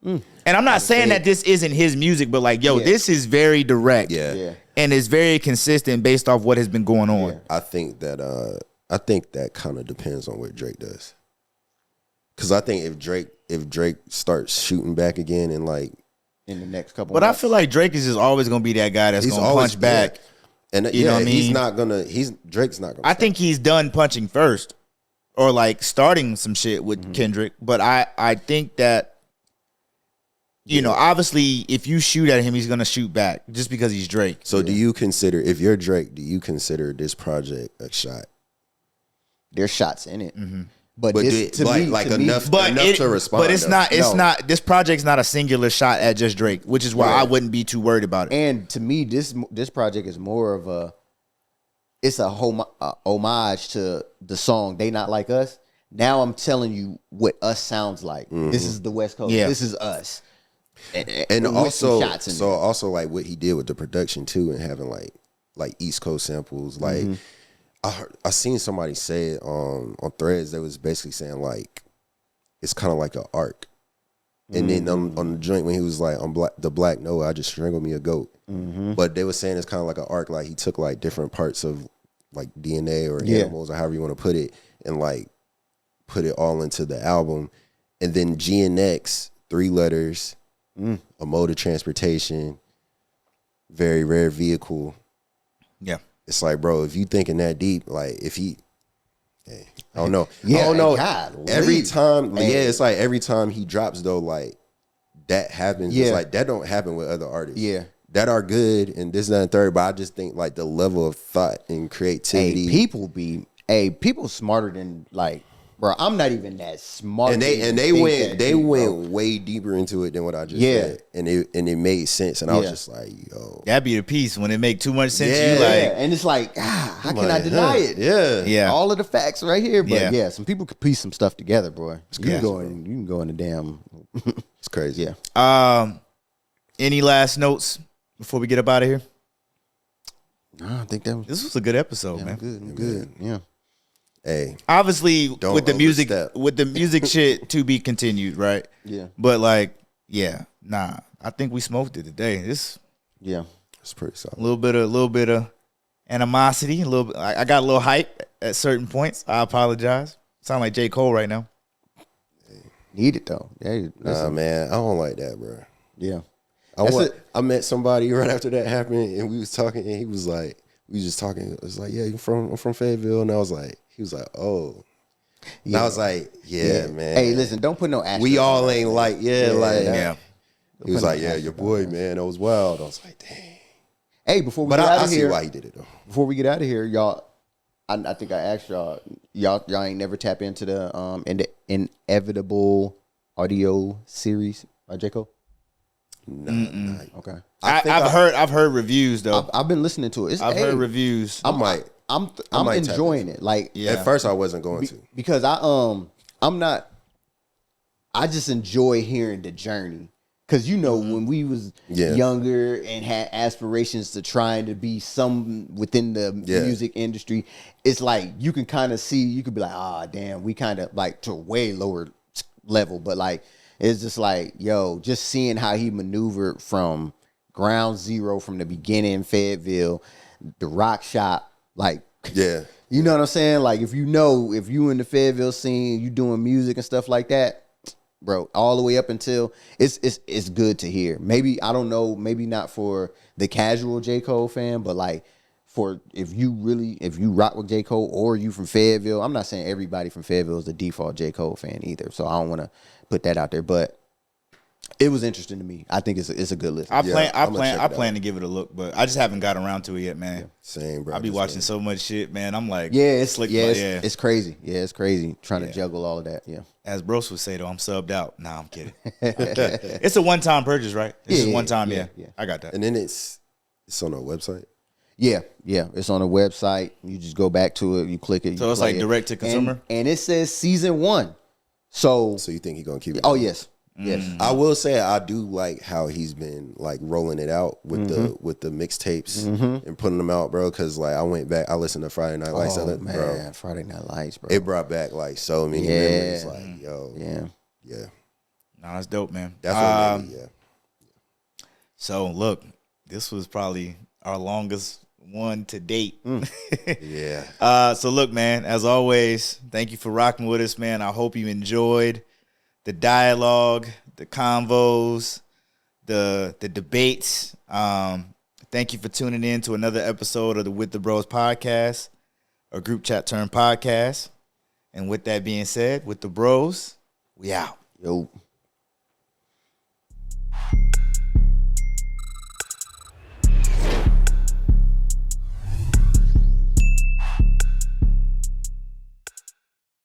And I'm not saying that this isn't his music, but like, this is very direct. Yeah. And it's very consistent based off what has been going on. Yeah. I think that kind of depends on what Drake does. Cause I think if Drake starts shooting back again and like in the next couple months. I feel like Drake is just always gonna be that guy that's gonna punch back. And you know what I mean? Drake's not gonna I think he's done punching first. Or like starting some shit with Kendrick. But I think that obviously if you shoot at him, he's gonna shoot back just because he's Drake. So do you consider, if you're Drake, do you consider this project a shot? There's shots in it. But enough to respond. But it's not. This project's not a singular shot at just Drake, which is why I wouldn't be too worried about it. And to me, this project is more of a homage to the song "They Not Like Us." Now I'm telling you what us sounds like. This is the West Coast. This is us. And also like what he did with the production too, and having like East Coast samples, like. I seen somebody say it on Threads that was basically saying like it's kind of like an arc, and then on the joint when he was like on the Black Noah, I just strangled me a goat, but they were saying it's kind of like an arc, like he took like different parts of like DNA or animals or however you want to put it, and like put it all into the album, and then GNX, 3 letters, a mode of transportation, very rare vehicle. Yeah. It's like, bro, if you thinking that deep, like if he, I don't know. Yeah, I don't know. God, every time, it's like every time he drops though, like that happens. It's like that don't happen with other artists. Yeah. that are good and this, that, and third. But I just think like the level of thought and creativity. People smarter than like, bro. I'm not even that smart. And they went way deeper into it than what I just said. And it made sense. And I was just like, yo. That'd be the piece when it make too much sense. You like, and it's like, how can I deny it? Yeah. All of the facts right here. But some people could piece some stuff together, bro. You can go in the damn. It's crazy. Yeah. Any last notes before we get up out of here? No, I think this was a good episode, man. Good. Yeah. Hey, obviously with the music shit to be continued, right? Yeah. But like, I think we smoked it today. It's pretty solid. A little bit of animosity. A little bit. I got a little hype at certain points. I apologize. Sound like J. Cole right now. Need it though. Yeah. Nah, man, I don't like that, bro. Yeah. I met somebody right after that happened, and we was talking, and he was like, we was just talking. It was like, yeah, I'm from Fayetteville, and I was like. He was like, oh. And I was like, man. Hey, listen, don't put no asterisk. We all ain't like, He was like, your boy, man, that was wild. I was like, dang. Hey, before we get out of here. I see why he did it, though. Before we get out of here, y'all, I think I asked y'all ain't never tap into the Inevitable audio series by J. Cole? No. Okay. I've heard reviews, though. I've been listening to it. I've heard reviews. I'm enjoying it. Like at first I wasn't going to. Because I'm not. I just enjoy hearing the journey. Cause when we was younger and had aspirations to trying to be some within the music industry, it's like you can kind of see, you could be like, damn, we kind of like to a way lower level, but like it's just like, just seeing how he maneuvered from ground zero from the beginning in Fayetteville, the rock shop. Like, you know what I'm saying? Like, if you in the Fayetteville scene, you doing music and stuff like that, bro, all the way up until it's good to hear. Maybe, I don't know, maybe not for the casual J. Cole fan, but like for if you rock with J. Cole or you from Fayetteville, I'm not saying everybody from Fayetteville is the default J. Cole fan either. So I don't want to put that out there, but it was interesting to me. I think it's a good list. I plan to give it a look, but I just haven't got around to it yet, man. Yeah, same, bro. I be watching so much shit, man. I'm like, it's crazy. Yeah, it's crazy trying to juggle all of that. Yeah. As Brose would say, though, I'm subbed out. Nah, I'm kidding. It's a one-time purchase, right? It's just one time. Yeah, I got that. And then it's on our website. Yeah, it's on a website. You just go back to it, you click it. So it's like direct to consumer, and it says season 1. So you think he's gonna keep it? Oh yes. Yes, I will say I do like how he's been like rolling it out with the mixtapes and putting them out, bro. Because like I went back, I listened to Friday Night Lights, bro. Friday Night Lights, bro. It brought back like so many memories. Like nah, that's dope, man. That's what made me, So look, this was probably our longest one to date. So look, man. As always, thank you for rocking with us, man. I hope you enjoyed the dialogue, the convos, the debates. Thank you for tuning in to another episode of the With the Bros podcast, a group chat turned podcast. And with that being said, with the Bros, we out. Yo.